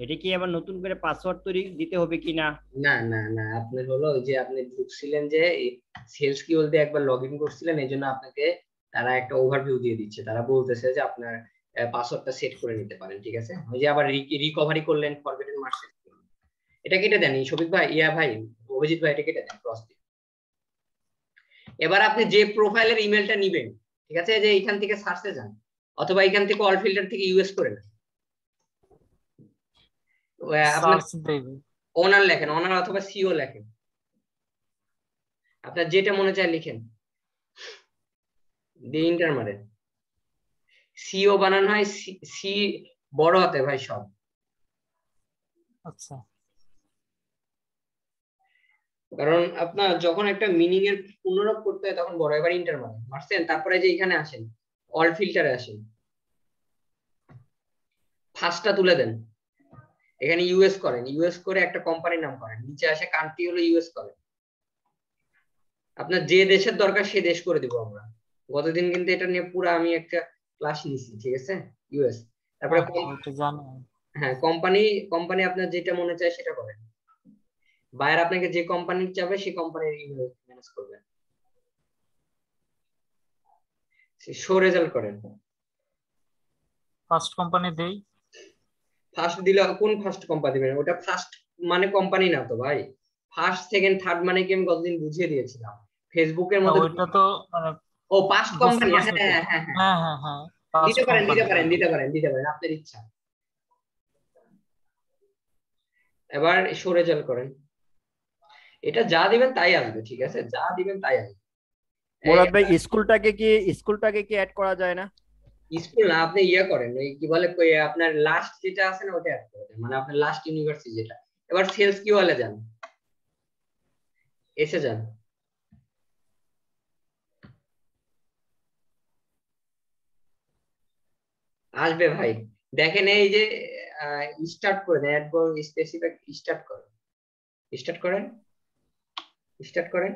এটা কি আবার নতুন করে পাসওয়ার্ড তৈরি দিতে হবে কিনা? না না না, আপনার হলো ওই যে আপনি ঢুকছিলেন যে সেলস কিউএল দিয়ে একবার লগ ইন করছিলেন, এই জন্য আপনাকে তারা একটা ওভারভিউ দিয়ে দিচ্ছে। তারা বলতেছে যে আপনার পাসওয়ার্ডটা সেট করে নিতে পারেন, ঠিক আছে। ওই যে আবার রিকভারি করলেন, ফরগেটেড মার্কস, এটা কেটে দেন শফিক ভাই, ইয়া ভাই, অভিজিৎ ভাই, এটা কেটে দেন ক্রস দিয়ে। এবার আপনি যে প্রোফাইলের ইমেলটা নিবেন, ঠিক আছে, যে এখান থেকে সার্চে যান, অথবা এখান থেকে অল ফিল্টার থেকে ইউএস করে নেন। আপনার সার্চ দেব। ওনার লেখেন, ওনার অথবা সিও লেখেন, আপনার যেটা মনে চায় লিখেন, দিয়ে ইন্টার মারেন। সিও বানানো হয় সি বড় হাতে ভাই সব। আচ্ছা। কারণ আপনার যখন একটা মিনিং এর পুনরুক্তি করতে হয় তখন বড়। এবার ইন্টার মারছেন, তারপরে যে এখানে আসেন, অল ফিল্টারে আসেন, ফার্স্টটা তুলে দেন, এখানে ইউএস করেন, ইউএস করে একটা কোম্পানির নাম করেন, নিচে আসে কান্ট্রি হলো ইউএস করেন। আপনার যে দেশের দরকার সে দেশ করে দিব আমরা। গতদিন কিন্তু এটা নিয়ে পুরো আমি একটা ক্লাস নিছি, ঠিক আছে। ইউএস, তারপরে ওটা জানি। হ্যাঁ কোম্পানি আপনার যেটা মনে চায় সেটা করেন। বায়ার আপনাকে যে কোম্পানির চাবে সেই কোম্পানির ইমেল ম্যানেজ করবেন। শো রেজাল্ট করেন। ফার্স্ট কোম্পানি দেই। ফার্স্ট দিলে কোন ফার্স্ট কোম্পানি দিবেন? ওটা ফার্স্ট মানে কোম্পানি না তো ভাই। ফার্স্ট সেকেন্ড থার্ড মানে কি আমি গতদিন বুঝিয়ে দিয়েছিলাম ফেসবুকের মধ্যে। ওইটা তো মানে ও পাস্ট বুঝতে কোম্পানি, পারছি তো। হ্যাঁ হ্যাঁ হ্যাঁ, হ্যাঁ হ্যাঁ হ্যাঁ ফার্স্ট দিতে পারেন কোম্পানি। দিতে পারেন আপনার ইচ্ছা। এবার শো রেজাল্ট করেন। এটা যা দিবেন তাই আসবে, ঠিক আছে, যা দিবেন তাই আসবে। মুরাদ ভাই স্কুলটাকে কি অ্যাড করা যায় না? স্কুল না, আপনি ইয়ে করেন ওই কি বলে আপনার লাস্ট যেটা আছে না ওটা অ্যাড করে দেন, মানে আপনার লাস্ট ইউনিভার্সিটি যেটা। এবার সেলস কি বলে যান, এসে যান। আসবে ভাই, দেখেন এই যে স্টার্ট করে দেন, অ্যাড গো স্পেসিফিক স্টার্ট করেন, স্টার্ট করেন, স্টার্ট করেন,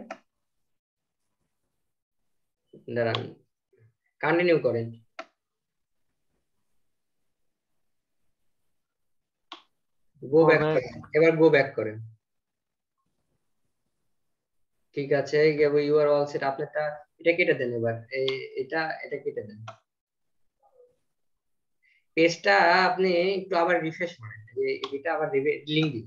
দাঁড়ান, কন্টিনিউ করেন। গো ব্যাক করেন, এবার গো ব্যাক করেন। ঠিক আছে, ইউ আর অল সেট। আপনারটা এটা কেটে দেন, এবার এটা এটা কেটে দেন। পেজটা আপনি একটু আবার রিফ্রেশ করেন, এটা আবার লিংক দিন।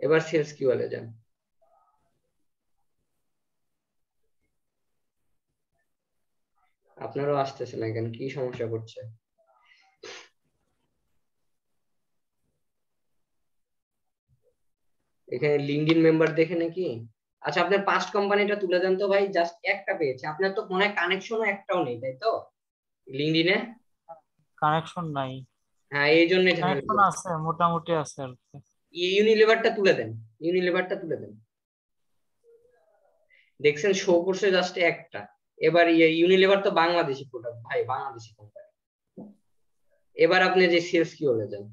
এবার সেলস কি বলে যান। আপনারও আসতেছে না কেন, কি সমস্যা করছে? এখানে লিংকডইন মেম্বার দেখে নাকি? আচ্ছা, আপনার পাস্ট কোম্পানিটা তুলে দেন তো ভাই, জাস্ট একটা পেয়েছে আপনার, তো মনে হয় কানেকশনও একটাও নেই, তাই তো লিংকডইনে? কানেকশন নাই। হ্যাঁ, এই জন্য কানেকশন আছে, মোটামুটি আছে আর কি। ইউনিলিভারটা তুলে দেন, ইউনিলিভারটা তুলে দেন। দেখছেন শো করছে জাস্ট একটা। এবার ইউনিলিভার তো বাংলাদেশি প্রোডাক্ট ভাই, বাংলাদেশি কোম্পানি। এবার আপনি যে সেলস কি বলে যান।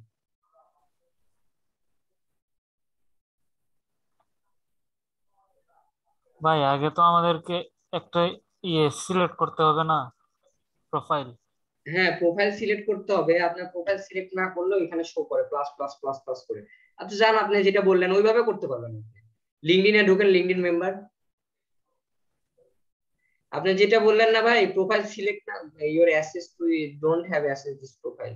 ভাই আগে তো আমাদেরকে একটা সিলেক্ট করতে হবে না, প্রোফাইল? হ্যাঁ, প্রোফাইল সিলেক্ট করতে হবে। আপনার প্রোফাইল সিলেক্ট না করলেও এখানে শো করে প্লাস প্লাস প্লাস প্লাস করে। আচ্ছা জান, আপনি যেটা বললেন ওইভাবে করতে পারবেন। লিংকডইনে ঢুকেন, লিংকডইন মেম্বার। আপনি যেটা বললেন না ভাই, প্রোফাইল সিলেক্ট না, your access to don't have access this profile.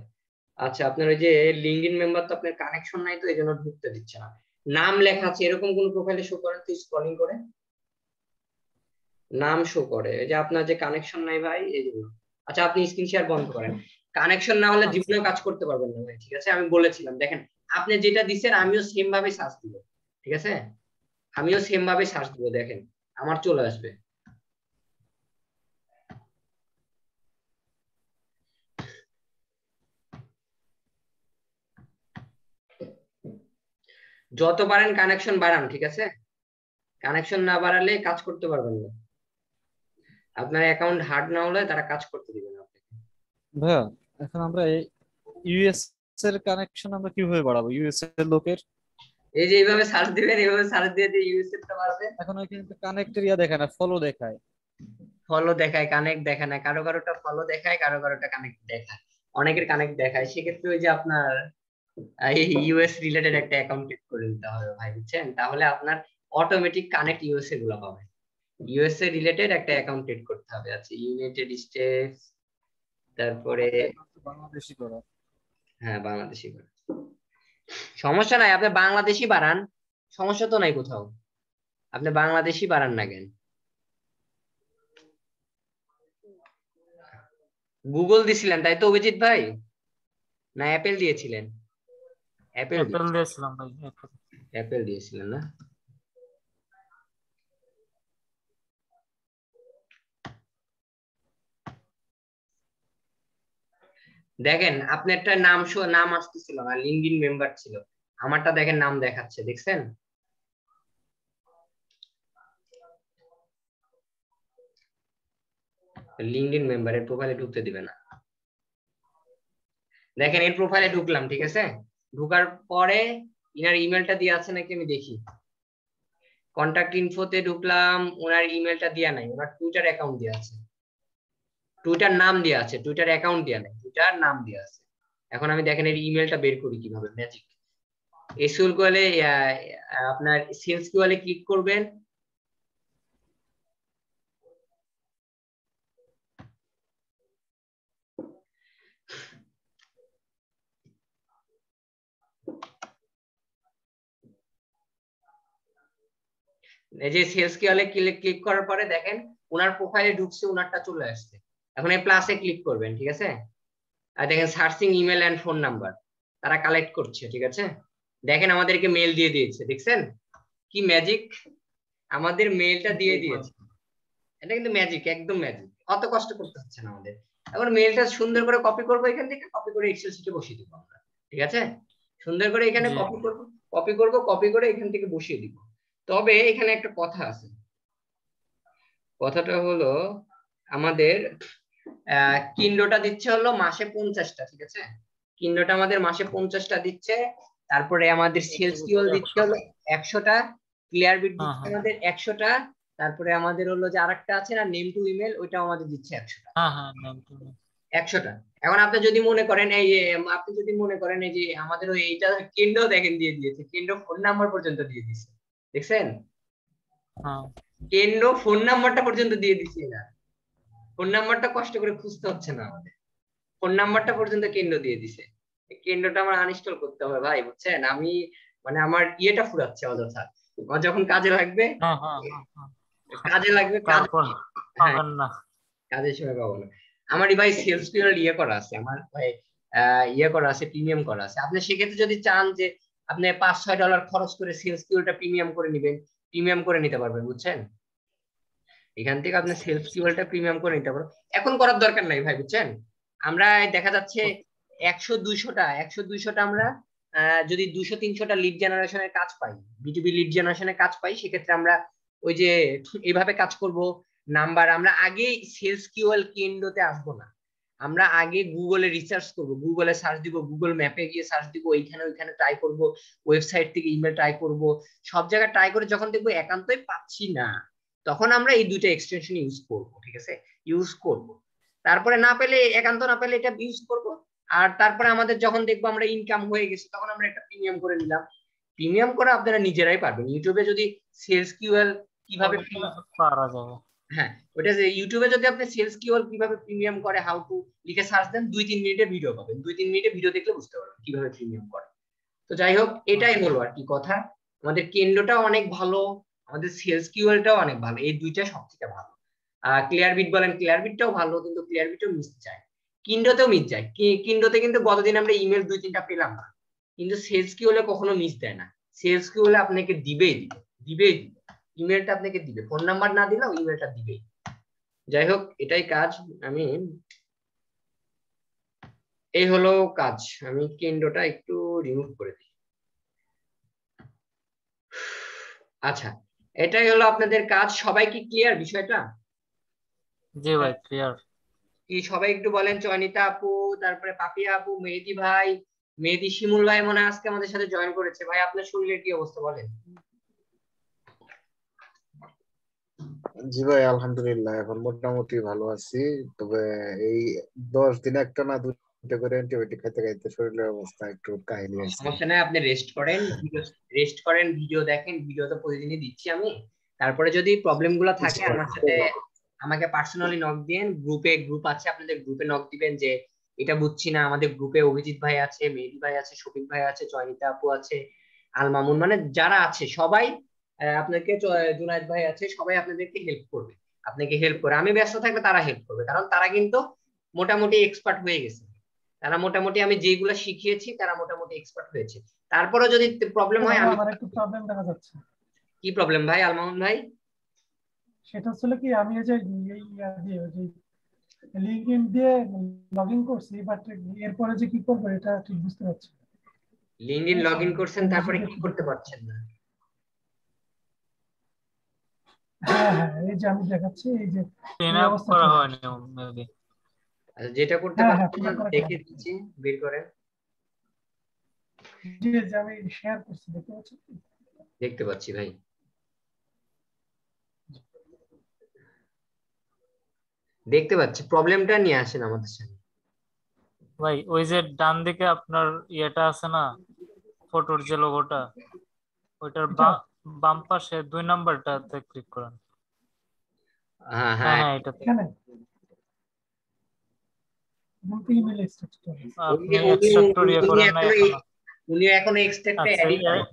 আচ্ছা, আপনার ওই যে লিংকডইন মেম্বার তো আপনার কানেকশন নাই, তো এই জন্য ঢুকতে দিচ্ছে না। নাম লেখা আছে এরকম কোন প্রোফাইলে শো করেন তো, স্ক্রলিং করে নাম শো করে, এই যে আপনার যে কানেকশন নাই ভাই, এই জন্য। আচ্ছা, আপনি স্ক্রিন শেয়ার বন্ধ করেন। কানেকশন না হলে জীবনেও কাজ করতে পারবেন না ভাই, ঠিক আছে? আমি বলেছিলাম, দেখেন আপনি যেটা দিচ্ছেন আমিও সেম ভাবে সার্চ দিব, ঠিক আছে? আমিও সেম ভাবে সার্চ দিব, দেখেন আমার চলে আসবে। যত পারেন কানেকশন বাড়ান, ঠিক আছে? কানেকশন না বাড়ালে কাজ করতে পারবেন না। আপনার অ্যাকাউন্ট হার্ড না হলে তারা কাজ করতে দিবে না আপনাকে। ভাইয়া এখন আমরা ইউএস এর কানেকশন আমরা কিভাবে বাড়াবো ইউএস এর লোকের? এই যে এইভাবে সার্চ দিবেন, এইভাবে সার্চ দিয়ে দিয়ে ইউএসএফটা বাড়বে। এখন ওইখানে তো কানেক্টের ইয়া দেখায় না, ফলো দেখায়। ফলো দেখায়, কানেক্ট দেখায় না। কারো কারোটা ফলো দেখায়, কারো কারোটা কানেক্ট দেখায়। অনেকের কানেক্ট দেখায়। সেক্ষেত্রে ওই যে আপনার এই ইউএস রিলেটেড একটা অ্যাকাউন্ট ক্রিয়েট করে নিতে হবে ভাই, বুঝছেন? তাহলে আপনার অটোমেটিক কানেক্ট ইউএসএ গুলো পাবে। ইউএসএ রিলেটেড একটা অ্যাকাউন্ট ক্রিয়েট করতে হবে। আচ্ছা, ইউনাইটেড স্টেটস, তারপরে বাংলাদেশি করা। হ্যাঁ, বাংলাদেশি করে। সমস্যা নাই, আপনি বাংলাদেশি বাড়ান, সমস্যা তো নাই কোথাও। আপনি বাংলাদেশি বাড়ান না কেন? গুগল দিছিলেন তাই তো অভিজিৎ ভাই, না অ্যাপেল দিয়েছিলেন? অ্যাপেল অ্যাপেল দিয়েছিলাম ভাই, Apple। অ্যাপেল দিয়েছিলেন না? দেখেন আপনি একটা নাম আসতেছিল না, লিংকডইন মেম্বার ছিল। আমারটা দেখেন নাম দেখাচ্ছে, দেখছেন? লিংকডইন মেম্বারের প্রোফাইলে ঢুকতে দিবে না। দেখেন এর প্রোফাইলে ঢুকলাম, ঠিক আছে? ঢুকার পরে ইনার ইমেলটা দিয়ে আছে নাকি আমি দেখি। কন্টাক্ট ইনফোতে ঢুকলাম, ওনার ইমেলটা দেয়া নাই, ওনার টুইটার অ্যাকাউন্ট দেয়া আছে। টুইটার নাম দেয়া আছে, টুইটার অ্যাকাউন্ট দেয়া নাই, টুইটার নাম দেয়া আছে। এখন আমি দেখেন এর ইমেলটা বের করি কিভাবে, ম্যাজিক। এসকিউএল কোয়ালে আপনার সেলস কিউএলে ক্লিক করবেন। এই যে সেলস কিউএলে ক্লিক করার পরে দেখেন ওনার প্রোফাইলে ঢুকছে, ওনারটা চলে আসছে। এখন এই প্লাসে ক্লিক করবেন, ঠিক আছে? আর দেখেন searching email and phone number, তারা কালেক্ট করছে, ঠিক আছে? দেখেন আমাদেরকে মেল দিয়ে দিয়েছে, দেখছেন কি ম্যাজিক? আমাদের মেইলটা দিয়ে দিয়েছে। এটা কিন্তু ম্যাজিক, একদম ম্যাজিক, অত কষ্ট করতে হচ্ছে না আমাদের। এখন মেইলটা সুন্দর করে কপি করবো, এখান থেকে কপি করে এক্সেল শিটে বসিয়ে দিব আমরা, ঠিক আছে? সুন্দর করে এখানে জি কপি করব, কপি করে এখান থেকে বসিয়ে দিব। তবে এখানে একটা কথা আছে, কথাটা হলো আমাদের কিন্ডোটা দিচ্ছে হলো মাসে 50টা, ঠিক আছে? কিন্ডোটা আমাদের মাসে 50টা দিচ্ছে। তারপরে আমাদের সেলস কিওল দিচ্ছে হলো 100টা, ক্লিয়ার বিট হ্যাঁ দিচ্ছে হ্যাঁ আমাদের 100টা। তারপরে আমাদের হলো যে আরেকটা আছে না, নেম টু ইমেল, ওইটাও আমাদের দিচ্ছে 100টা। হ্যাঁ হ্যাঁ নাম তো নেই। 100টা। এখন আপনি যদি মনে করেন এই যে আপনি যদি মনে করেন এই যে আমাদের ওই এইটা কেন্দ্র দেখেন দিয়ে দিয়েছে, কেন্দ্র ফোন নাম্বার পর্যন্ত দিয়ে দিচ্ছে, দেখছেন? হ্যাঁ কেন্দ্র ফোন নাম্বারটা পর্যন্ত দিয়ে দিচ্ছে না, ফোন নাম্বারটা কষ্ট করে খুঁজতে হচ্ছে না আমাদের, ফোন নাম্বারটা পর্যন্ত কেন্দ্র দিয়ে দিছে। এই কেন্দ্রটা আমার আনইনস্টল করতে হবে ভাই, বুঝছেন? আমি মানে আমার ইয়েটা ফুরাচ্ছে অযথা, আমার যখন কাজে লাগবে, হ্যাঁ হ্যাঁ হ্যাঁ হ্যাঁ। কাজে লাগবে কাজে। তারপর হ্যাঁ, পাবেন না। কাজের সময় পাবো না। আমারই ভাই সেলস পিরিয়ড ইয়ে করা আছে, আমার ভাই ইয়ে করা আছে, প্রিমিয়াম করা আছে। আপনি সেক্ষেত্রে যদি চান যে আপনি $5-6 খরচ করে সেলস পিরিয়ডটা প্রিমিয়াম করে নিবেন, প্রিমিয়াম করে নিতে পারবেন, বুঝছেন? এখান থেকে আপনি সেলস কিওয়ার্ডটা প্রিমিয়াম করে নিতে পারো। এখন করার দরকার নাই ভাই, বুঝছেন? আমরা দেখা যাচ্ছে 100-200টা আমরা যদি 200-300টা লিড জেনারেশনের কাজ পাই, বিটুবি লিড জেনারেশনের কাজ পাই, সেক্ষেত্রে আমরা ওই যে এইভাবে কাজ করব। নাম্বার আমরা আগে সেলস কিওয়ার্ড কেন্দ্রতে আসবো না, আমরা আগে গুগলে রিসার্চ করব, গুগলে সার্চ দিব, গুগল ম্যাপে গিয়ে সার্চ দিব, ওইখানে ওইখানে ট্রাই করব, ওয়েবসাইট থেকে ইমেল ট্রাই করব, সব জায়গায় ট্রাই করে যখন দেখবো একান্তই পাচ্ছি না, তখন আমরা এই দুইটা এক্সটেনশন ইউজ করব, ঠিক আছে? ইউজ করব। তারপরে না পেলে, একান্ত না পেলে এটা ইউজ করব। আর তারপরে আমাদের যখন দেখবো আমরা ইনকাম হয়ে গেছে, তখন আমরা একটা প্রিমিয়াম করে নিলাম। প্রিমিয়াম করা আপনারা নিজেরাই পারবেন, ইউটিউবে যদি সেলস কিওয়ার্ড কিভাবে, পারা যাবে। হ্যাঁ ওটা যে ইউটিউবে যদি আপনি সেলস কিওয়ার্ড কিভাবে প্রিমিয়াম করে হাউ টু লিখে সার্চ দেন, 2-3 মিনিটের ভিডিও পাবেন, 2-3 মিনিটের ভিডিও দেখলে বুঝতে পারবেন কিভাবে প্রিমিয়াম করে। তো যাই হোক, এটাই হলো আর কি কথা। আমাদের কেন্দ্রটা অনেক ভালো, আমাদের সেলস কিওয়ার্ডটাও অনেক ভালো, এই দুইটা সব থেকে ভালো। ক্লিয়ার বিট বলেন, ক্লিয়ার বিটটাও ভালো, কিন্তু ক্লিয়ার বিটও মিস যায়, কিন্ডোতেও মিস যায়। কিন্ডোতে কিন্তু গতদিন আমরা ইমেল 2-3টা পেলাম না, কিন্তু সেলস কিওয়ার্ডে কখনো মিস দেয় না। সেলস কিওয়ার্ডে আপনাকে দিবেই দিবে, দিবেই দিবে, ইমেলটা আপনাকে দিবে, ফোন নাম্বার না দিলেও ইমেলটা দিবেই। যাই হোক, এটাই কাজ। আমি এই হলো কাজ, আমি কেন্দ্রটা একটু রিমুভ করে দিই। আচ্ছা, এটাই হলো আপনাদের কাজ। সবাই কি ক্লিয়ার বিষয়টা? জি ভাই ক্লিয়ার। কি সবাই একটু বলেন, চয়নিতা আপু, তারপরে পাপিয়া আপু, মেহেদি ভাই, মেহেদি শিমুল ভাই মনে হয় আজকে আমাদের সাথে জয়েন করেছে। ভাই আপনার শরীরের কি অবস্থা বলেন? জি ভাই, আলহামদুলিল্লাহ এখন মোটামুটি ভালো আছি। তবে এই 10 দিন একটা না দুটো করে অ্যান্টিবায়োটিক খাইতে খাইতে শরীরের অবস্থা একটু কাহিনী হয়েছে। সমস্যা নাই, আপনি রেস্ট করেন, রেস্ট করেন, ভিডিও দেখেন, ভিডিও তো প্রতিদিনই দিচ্ছি আমি। তারপরে যদি প্রবলেম গুলো থাকে আমার সাথে, আমাকে পার্সোনালি নক দিন, গ্রুপ আছে, আপনাদের গ্রুপে নক দিবেন যে এটা বুঝছি না। আমাদের গ্রুপে অভিজিৎ ভাই আছে, মেহেদি ভাই আছে, শফিক ভাই আছে, চয়নিতা আপু আছে, আল মামুন, মানে যারা আছে সবাই আপনাকে, জুনায়েদ ভাই আছে, সবাই আপনাদেরকে হেল্প করবে। আপনাকে হেল্প করে, আমি ব্যস্ত থাকলে তারা হেল্প করবে, কারণ তারা কিন্তু মোটামুটি এক্সপার্ট হয়ে গেছে। তারা মোটামুটি আমি যেগুলো শিখিয়েছি তারা মোটামুটি এক্সপার্ট হয়েছে। তারপরে যদি প্রবলেম হয়, আমি আমার একটু প্রবলেম দেখা যাচ্ছে। কি প্রবলেম ভাই আল মামুন ভাই? সেটা হচ্ছে কি, আমি এই যে লিঙ্কডইন দিয়ে লগ ইন করছি, বাট এরপরে যে কি করবো এটা ঠিক বুঝতে পারছি না। লিংকডইন লগ ইন করছেন, তারপরে কি করতে পারছেন না? হ্যাঁ হ্যাঁ, এই যে আমি দেখাচ্ছি, এই যে পিন এই আপ অবস্থা করা চলে হয়নি আসছে। মেবি। আচ্ছা, যেটা করতে হ্যাঁ হ্যাঁ, পারছেন না পিন করা দেখে দিচ্ছি, বের করেন, যে যে আমি শেয়ার করছি, দেখতে পাচ্ছেন কি? দেখতে পাচ্ছি ভাই। দেখতে পাচ্ছি, প্রবলেমটা নিয়ে আসেন আমাদের সাথে। ভাই ওই যে ডান দিকে আপনার ইয়েটা আছে না, ফটোর যে লোগোটা, ওইটার এটা বাম পাশে 2 নাম্বারটাতে ক্লিক করেন। হ্যাঁ হ্যাঁ হ্যাঁ, হ্যাঁ এটাতে। এখানে ইমেল এক্সট্রাক্টর আপনি উনি উনি এক্সট্রাক্টর ইয়ে উনি করেন নাই এখনো এখনো? উনি এখনো এক্সট্রাক্টে আচ্ছা অ্যাডই করেন,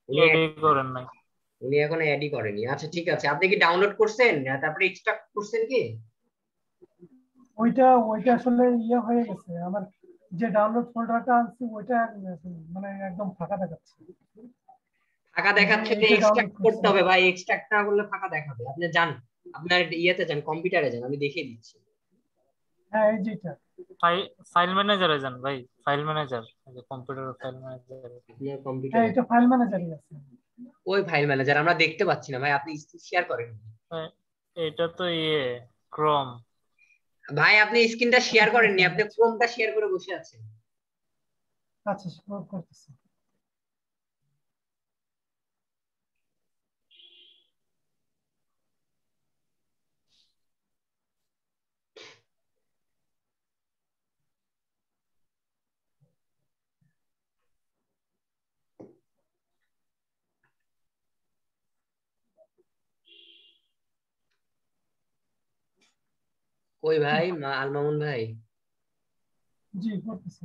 উনি এডি করেন নাই। উনি এখনো অ্যাডই করেনি। আচ্ছা ঠিক আছে, আপনি কি ডাউনলোড করছেন তারপরে এক্সট্রাক্ট করছেন কি? ওইটা ওইটা আসলে ইয়ে হয়ে গেছে আমার, যে ডাউনলোড ফোল্ডারটা আনছি ওইটা মানে একদম ফাঁকা দেখাচ্ছে। ফাঁকা দেখাচ্ছে, এইটা এক্সট্রাক্ট ডাউনলোড করতে করছি। হবে ভাই, এক্সট্রাক্ট না করলে ফাঁকা দেখাবে। আপনি যান আপনার ইয়েতে যান, কম্পিউটারে যান, আমি দেখিয়ে দিচ্ছি। হ্যাঁ এই যেটা। ফাইল ম্যানেজারে যান ভাই, file manager, computer file manager. আপনার হ্যাঁ কম্পিউটারে এটা ফাইল ম্যানেজারই আছে। ওই ফাইল ম্যানেজার আমরা দেখতে পাচ্ছি না ভাই, আপনি শেয়ার করেন। এটা তো ক্রোম। ভাই আপনি স্ক্রিনটা শেয়ার করেননি, আপনি ক্রোমটা শেয়ার করে বসে আছেন। আচ্ছা করতেছি। কই ভাই আলমামুন ভাই? জি করতেছি।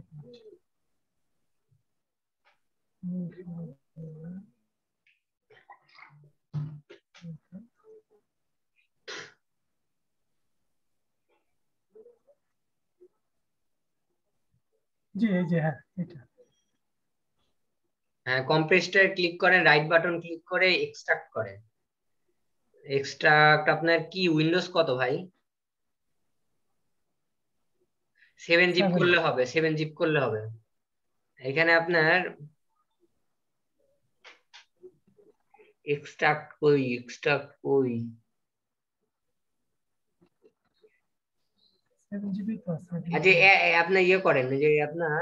জি এই যে হ্যাঁ এটা। হ্যাঁ কম্প্রেসটা ক্লিক করেন, রাইট বাটন ক্লিক করে এক্সট্রাক্ট করেন। এক্সট্রাক্ট আপনার কি উইন্ডোজ কত ভাই? 7 জিপ 7। করলে হবে, 7 জিপ করলে হবে। এখানে আপনার এক্সট্রাক্ট কই? 7 জিবি তো আছে। আচ্ছা আপনার ইয়ে করেন যে আপনার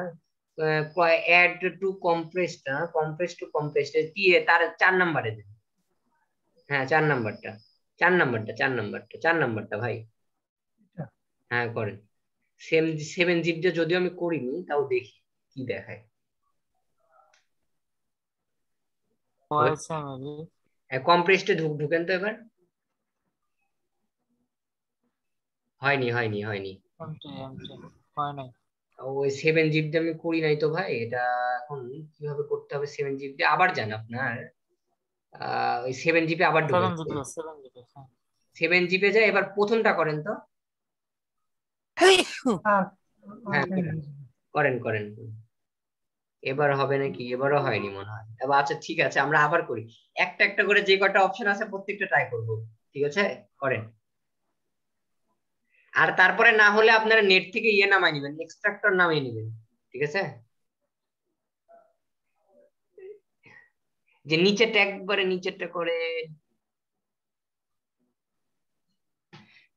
অ্যাড টু কম্প্রেস তার 4 নম্বরে দেন। হ্যাঁ 4 নম্বরটা, 4 নম্বরটা ভাই। এটা। হ্যাঁ করেন। 7 জিপ দিয়ে যদিও আমি করিনি, তাও দেখি কি দেখায়। হয়েছে মেবি। কম্প্রেসটে ঢুকেন তো এবার। হয়নি। এমটি হয় নাই। ওই 7 জিপ দিয়ে আমি করি নাই তো ভাই, এটা এখন কিভাবে করতে হবে? 7 জিপ দিয়ে আবার যান আপনার, ওই 7 জিপে আবার ঢুকেন। 7 জিবি 7 জিবি, হ্যাঁ। 7 জিপে যায়, এবার প্রথমটা করেন তো। আর হ্যাঁ করেন। এবার হবে নাকি? এবারও হয়নি মনে হয়। এবার আচ্ছা ঠিক আছে, আমরা আবার করি। একটা একটা করে যে কটা অপশন আছে প্রত্যেকটা ট্রাই করব। ঠিক আছে করেন। আর তারপরে না হলে আপনারা নেট থেকে ইয়ে নামাই নেবেন, এক্সট্রাক্টর নামিয়ে নেবেন। ঠিক আছে, যে নিচেরটা একবারে নিচেরটা করে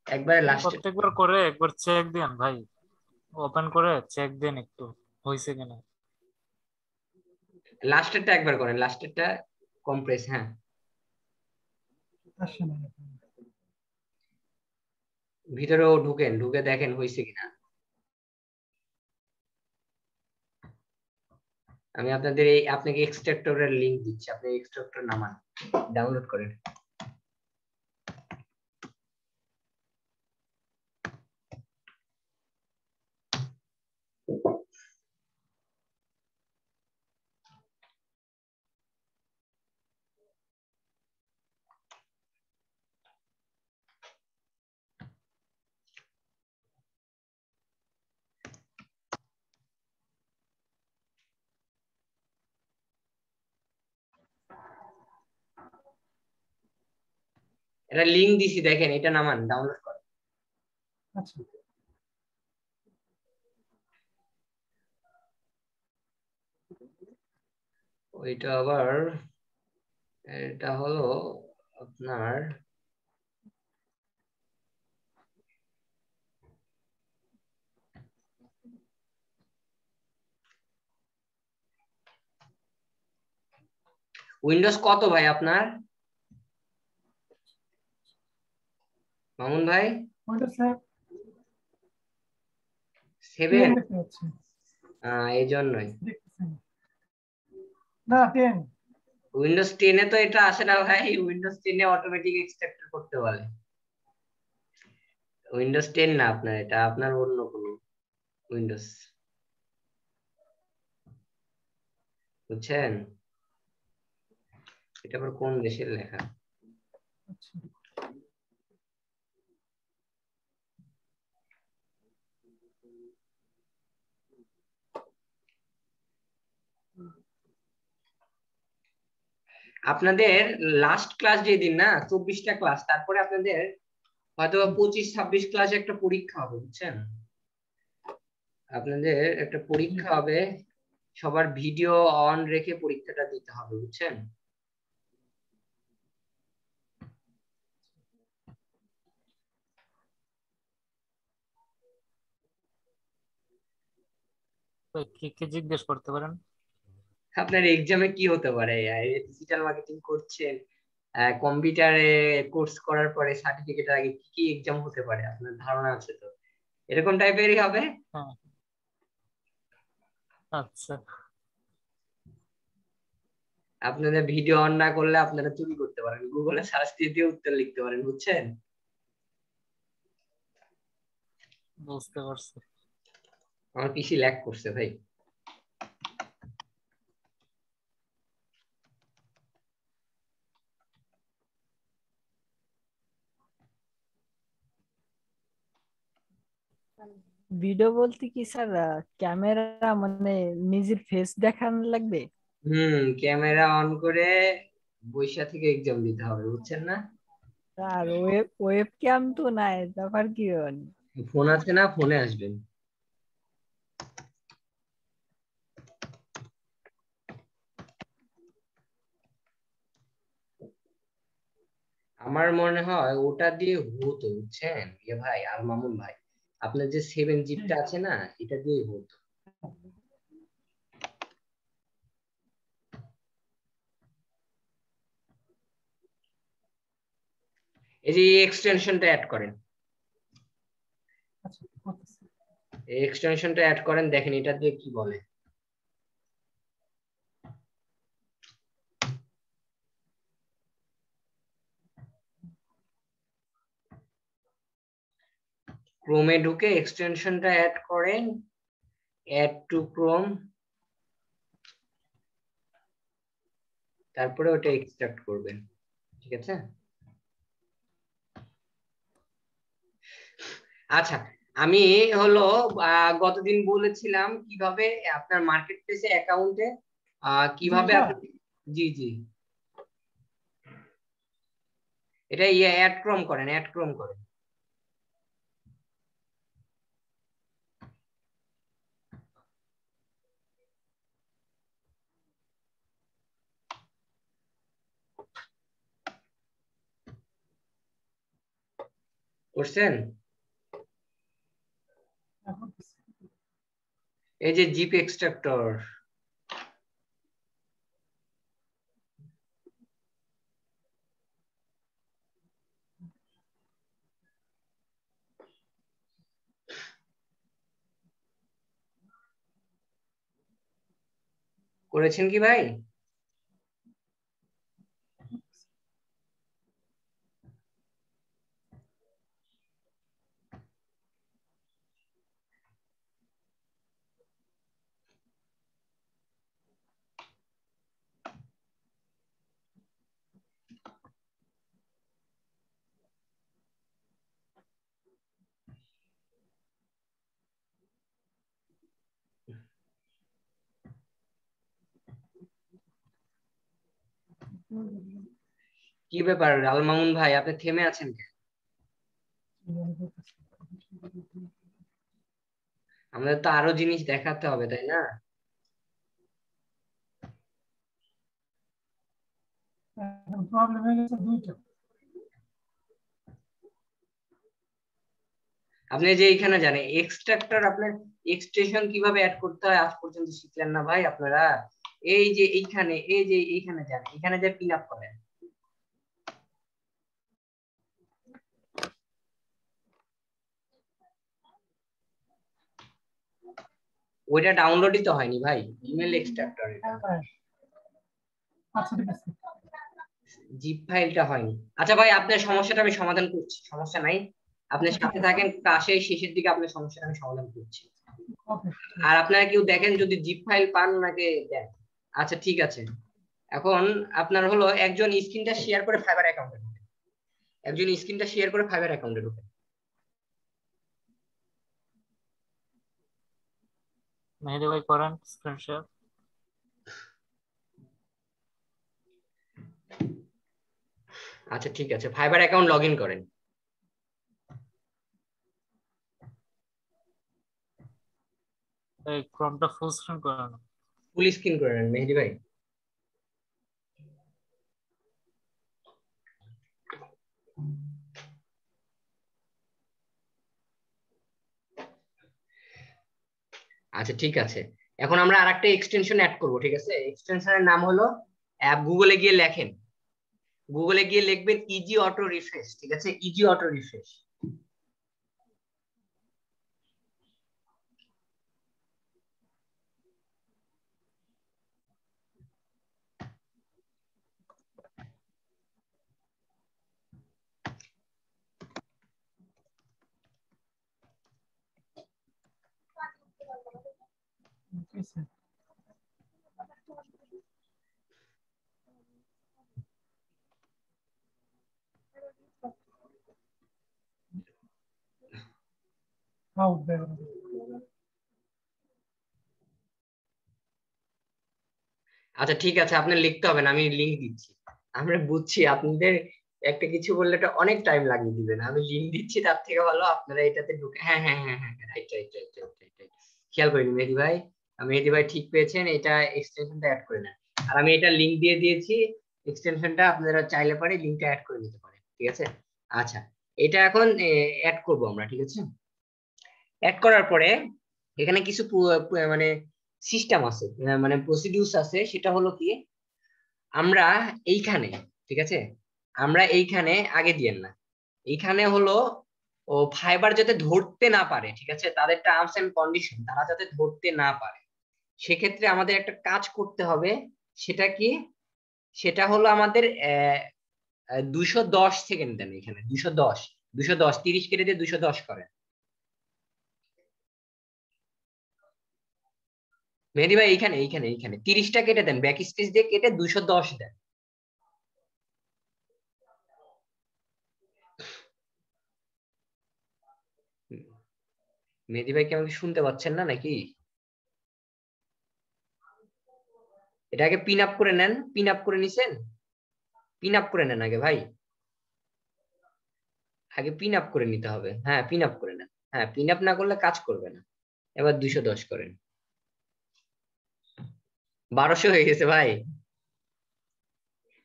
একবারে লাস্টে। প্রত্যেকবার করে একবার চেক দেন ভাই, ওপেন করে চেক দেন একটু হয়েছে কিনা। লাস্টেরটা একবার করেন, লাস্টেরটা কম্প্রেস। হ্যাঁ আসছে না। ভিতরেও ঢুকে দেখেন হয়েছে কিনা। আমি আপনাকে এক্সট্রাক্টরের লিংক দিচ্ছি, আপনি এক্সট্রাক্টর নামান, ডাউনলোড করেন। এটা লিংক দিছি, দেখেন, এটা নামান, ডাউনলোড করেন। আচ্ছা ওইটা আবার, এটা হলো আপনার উইন্ডোজ কত ভাই আপনার মামুন ভাই? ওইটা স্যার 7? দেখতে পাচ্ছি। এই জন্যই দেখতেছেন না 10। উইন্ডোজ 10-এ তো এটা আসে না ভাই, উইন্ডোজ 10-এ অটোমেটিক এক্সট্রাক্টর করতে বলে। উইন্ডোজ 10 না আপনার, এটা আপনার অন্য কোনো উইন্ডোজ, বুঝছেন? এটা আবার কোন দেশের লেখা? আচ্ছা আপনাদের লাস্ট ক্লাস যেদিন না 24টা ক্লাস, তারপরে আপনাদের হয়তো 25-26 ক্লাসে একটা পরীক্ষা হবে, বুঝছেন? আপনাদের একটা পরীক্ষা হবে, সবার ভিডিও অন রেখে পরীক্ষাটা দিতে হবে, বুঝছেন? ভাই কি কি জিজ্ঞেস করতে পারেন? আপনার এক্সামে কি হতে পারে? ডিজিটাল মার্কেটিং করছেন, কম্পিউটারে কোর্স করার পরে সার্টিফিকেটের আগে কি কি এক্সাম হতে পারে আপনার ধারণা আছে তো? এরকম টাইপেরই হবে। হ্যাঁ, আচ্ছা। আপনাদের ভিডিও অন না করলে আপনারা চুরি করতে পারেন, গুগলে সার্চ দিয়ে দিয়ে উত্তর লিখতে পারেন, বুঝছেন? বুঝতে পারছি। আমার পিসি ল্যাগ করছে ভাই। ভিডিও বলতে কি স্যার, ক্যামেরা মানে নিজের ফেস দেখানো লাগবে? ক্যামেরা অন করে বৈশা থেকে এক্সাম দিতে হবে, বুঝছেন না? আর ওয়েব ক্যাম তো নাই, তারপর কি মানে? ফোন আছে না, ফোনে আসবেন। আমার মনে হয় ওটা দিয়ে হতো, বুঝছেন ভাই আল মামুন ভাই, আপনার যে 7 জিবটা আছে না, এটা দিয়ে হতো। এই যে এক্সটেনশনটা অ্যাড করেন, আচ্ছা করতেছি। এই এক্সটেনশনটা অ্যাড করেন, দেখেন এটা দিয়ে কি বলে। ক্রোমে ঢুকে এক্সটেনশনটা অ্যাড করেন, অ্যাড টু ক্রোম, তারপরে ওটা এক্সট্রাক্ট করবেন, ঠিক আছে? আচ্ছা, আমি হলো গতদিন বলেছিলাম কিভাবে আপনার মার্কেট প্লেসে অ্যাকাউন্টে কিভাবে স্যার, জি জি, এটা ইয়ে অ্যাড ক্রোম করেন, অ্যাড ক্রোম করেন। করছেন? করতেছি। এই যে জিপ এক্সট্রাক্টর, করেছেন কি ভাই? কি ব্যাপার আল মামুন ভাই, আপনি থেমে আছেন কেন? আমাদের তো আরো জিনিস দেখাতে হবে, তাই না? প্রবলেম হয়ে গেছে দুইটা। আপনি যে এইখানে জানেন এক্সট্রাক্টর, আপনার এক্সটেনশন কিভাবে অ্যাড করতে হয় আজ পর্যন্ত শিখলেন না ভাই আপনারা? এই যে এইখানে, এই যে এইখানে যান, এখানে যে পিন আপ করেন, ওইটা ডাউনলোডই তো হয়নি ভাই, ইমেল এক্সট্রাক্টর এটা, আচ্ছা ঠিক আছে। জিপ ফাইলটা হয়নি। আচ্ছা ভাই, আপনার সমস্যাটা আমি সমাধান করছি, সমস্যা নাই, আপনি সাথে থাকেন, ক্লাসে শেষের দিকে আপনার সমস্যাটা আমি সমাধান করছি। ওকে। আর আপনারা কেউ দেখেন যদি জিপ ফাইল পান ওনাকে দেন। আচ্ছা ঠিক আছে, এখন আপনার হলো একজন স্ক্রিনটা শেয়ার করে ফাইবার অ্যাকাউন্টে ঢুকেন, একজন স্ক্রিনটা শেয়ার করে ফাইবার অ্যাকাউন্টে ঢুকেন। মেহেদি ভাই করেন স্ক্রিন শেয়ার। আচ্ছা ঠিক আছে, ফাইবার অ্যাকাউন্ট লগ ইন করেন। এই ক্রমটা ফুল স্ক্রিন করে নাও। ফুল স্ক্রিন করে নেন মেহেদি ভাই। আচ্ছা ঠিক আছে, এখন আমরা আরেকটা এক্সটেনশন অ্যাড করব, ঠিক আছে? এক্সটেনশনের নাম হলো অ্যাপ, গুগলে গিয়ে লেখেন, গুগলে গিয়ে লিখবেন ইজি অটো রিফ্রেশ, ঠিক আছে? Easy auto refresh. Okay, sir. Out there. আচ্ছা ঠিক আছে, আপনার লিখতে হবে না, আমি লিংক দিচ্ছি। আমরা বুঝছি আপনাদের একটা কিছু বললে এটা অনেক টাইম লাগিয়ে দিবেন, আমি লিংক দিচ্ছি, তার থেকে ভালো আপনারা এটাতে ঢুকে। হ্যাঁ হ্যাঁ হ্যাঁ হ্যাঁ, right right right right right, খেয়াল করিনি মেহেদি ভাই, মেহেদি ভাই ঠিক পেয়েছেন, এটা এক্সটেনশনটা অ্যাড করে নেন। আর আমি এটা লিংক দিয়ে দিয়েছি, এক্সটেনশনটা আপনারা চাইলে পারে লিংকটা অ্যাড করে নিতে পারেন, ঠিক আছে? আচ্ছা, এটা এখন অ্যাড করব আমরা, ঠিক আছে? অ্যাড করার পরে এখানে কিছু মানে সিস্টেম আছে, মানে প্রসিডিউস আছে, সেটা হলো কি, আমরা এইখানে, ঠিক আছে, আমরা এইখানে আগে দিয়েন না, এইখানে হলো ও ফাইবার যাতে ধরতে না পারে, ঠিক আছে, তাদের টার্মস এন্ড কন্ডিশন, তারা যাতে ধরতে না পারে, সেক্ষেত্রে আমাদের একটা কাজ করতে হবে। সেটা কি? সেটা হলো আমাদের 210 সেকেন্ড দেন এখানে, 210, 210, 30 কেটে দিয়ে 210 করে। মেহেদি ভাই এইখানে এইখানে এইখানে 30টা কেটে দেন, ব্যাক স্পেস দিয়ে কেটে 210 দেন। মেহেদি ভাই কি আমাকে শুনতে পাচ্ছেন না নাকি? এটাকে পিন আপ করে নেন, পিন আপ করে নিছেন, পিন আপ করে নেন আগে ভাই, আগে পিন আপ করে নিতে হবে। হ্যাঁ পিন আপ করে নেন, হ্যাঁ পিন আপ না করলে কাজ করবে না। এবার 210 করেন, 1200 হয়ে গেছে ভাই।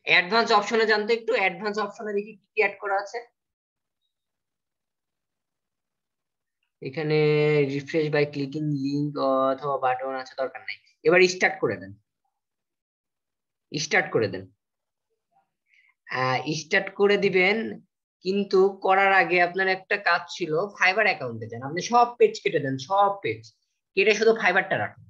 অ্যাডভান্স অপশনে যান তো, একটু অ্যাডভান্স অপশনে দেখি কি কি অ্যাড করা আছে। এখানে রিফ্রেশ বাই ক্লিকিং লিংক অথবা বাটন আছে, দরকার নাই। এবার স্টার্ট করে দেন, স্টার্ট করে দেন, স্টার্ট করে দিবেন। কিন্তু করার আগে আপনার একটা কাজ ছিল, ফাইবার অ্যাকাউন্টে যান, আপনি সব পেজ কেটে দেন, সব পেজ কেটে শুধু ফাইবারটা রাখেন।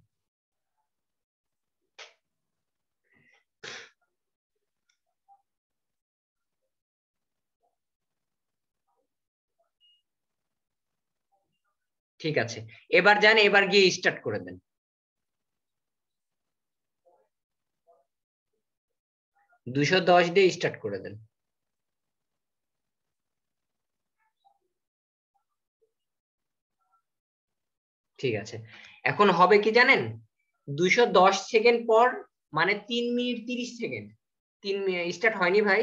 ঠিক আছে, এবার যান, এবার গিয়ে স্টার্ট করে দেন, 210 দিয়ে স্টার্ট করে দেন। ঠিক আছে, এখন হবে কি জানেন, 210 সেকেন্ড পর, মানে 3 মিনিট 30 সেকেন্ড, 3 মিনিট স্টার্ট হয়নি ভাই,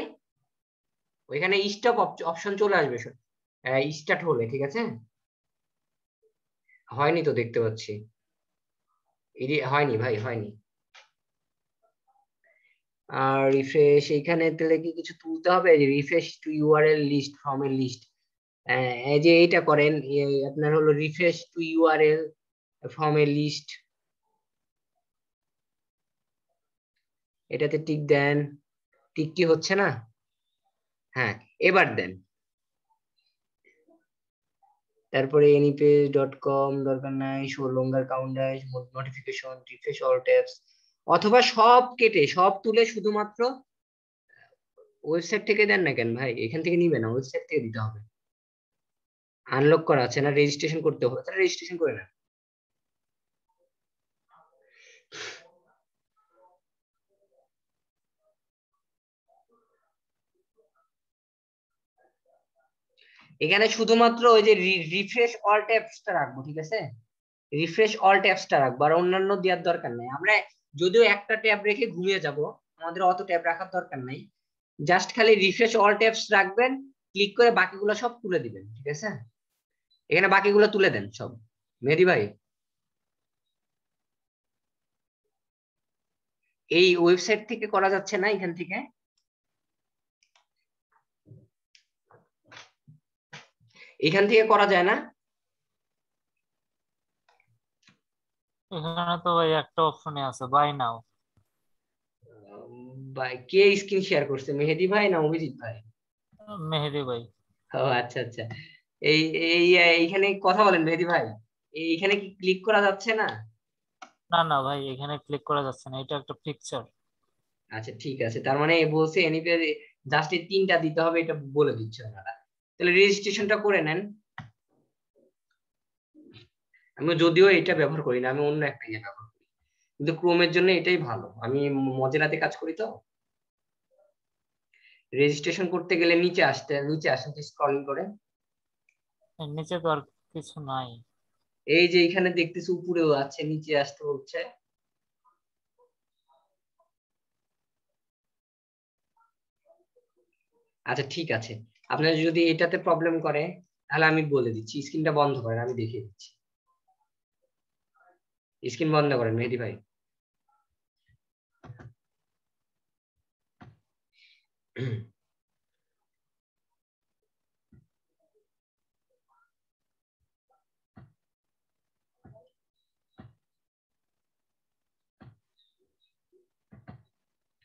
ওইখানে স্টপ অপশন চলে আসবে স্টার্ট হলে, ঠিক আছে? হয়নি তো দেখতে পাচ্ছি, হয়নি ভাই, হয়নি। আর রিফ্রেশ, এইখানে তাহলে কি কিছু তুলতে হবে, যে refresh to URL list from a list, এই যে এইটা করেন, আপনার হলো refresh to URL from a list, এটাতে টিক দেন, টিক কি হচ্ছে না? হ্যাঁ এবার দেন। তারপরে anypage.com দরকার নাই, show longer counter, notification, refresh all tabs, অথবা সব কেটে সব তুলে শুধুমাত্র ওয়েবসাইট থেকে দেন না কেন ভাই, এখান থেকে নিবে না, ওয়েবসাইট থেকে দিতে হবে। আনলক করা আছে না, রেজিস্ট্রেশন করতে হবে, তাহলে রেজিস্ট্রেশন করে নেন। এখানে শুধুমাত্র ওই যে রিফ্রেশ অল ট্যাবসটা রাখবো, ঠিক আছে? রিফ্রেশ অল ট্যাবসটা রাখবো, আর অন্যান্য দেওয়ার দরকার নাই। আমরা যদিও একটা ট্যাব রেখে ঘুমিয়ে যাব, আমাদের অত ট্যাব রাখার দরকার নাই। জাস্ট খালি রিফ্রেশ অল ট্যাবস রাখবেন, ক্লিক করে বাকিগুলো সব তুলে দিবেন, ঠিক আছে? এখানে বাকিগুলো তুলে দেন সব। মেহেদী ভাই, এই ওয়েবসাইট থেকে করা যাচ্ছে না? এখান থেকে করা যায় না? এখানে তো ভাই একটা অপশনে আছে, বাই নাও। ভাই কে স্ক্রিন শেয়ার করছে, মেহেদী ভাই না অভিজিৎ ভাই? মেহেদী ভাই। ও আচ্ছা আচ্ছা। এই এই এইখানে কথা বলেন মেহেদী ভাই, এইখানে কি ক্লিক করা যাচ্ছে না? না না ভাই, এখানে ক্লিক করা যাচ্ছে না, এটা একটা পিকচার। আচ্ছা ঠিক আছে, তার মানে বলছে এনিপে জাস্ট এই 3টা দিতে হবে, এটা বলে দিচ্ছে ওনারা। তাহলে রেজিস্ট্রেশনটা করে নেন। আমি যদিও এটা ব্যবহার করি না, আমি অন্য একটা ইয়ে ব্যবহার করি, কিন্তু ক্রোমের জন্য এটাই ভালো। আমি মজিলাতে কাজ করি তো। রেজিস্ট্রেশন করতে গেলে নিচে আসেন স্ক্রলিং করে। এর নিচে তো আর কিছু নাই। এই যে এখানে দেখতেছি উপরেও আছে, নিচে আসতে বলছে। আচ্ছা ঠিক আছে, আপনার যদি এটাতে প্রবলেম করে তাহলে আমি বলে দিচ্ছি, স্ক্রিনটা বন্ধ করেন, আমি দেখিয়ে দিচ্ছি। স্ক্রিন বন্ধ করেন মেহেদী ভাই।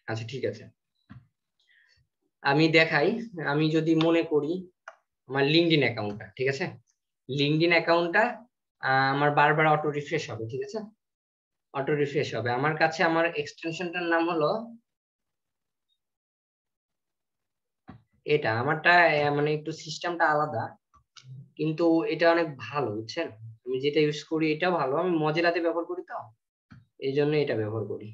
আচ্ছা ঠিক আছে, আমি দেখাই। আমি যদি মনে করি আমার লিঙ্কডইন অ্যাকাউন্টটা, ঠিক আছে, লিঙ্কডইন অ্যাকাউন্টটা আমার বারবার অটো রিফ্রেশ হবে, ঠিক আছে, অটো রিফ্রেশ হবে। আমার কাছে আমার এক্সটেনশনটার নাম হলো এটা। আমারটা মানে একটু সিস্টেমটা আলাদা, কিন্তু এটা অনেক ভালো, বুঝছেন? আমি যেটা ইউজ করি এটা ভালো, আমি মজিলাতে ব্যবহার করি তো, এই জন্য এটা ব্যবহার করি।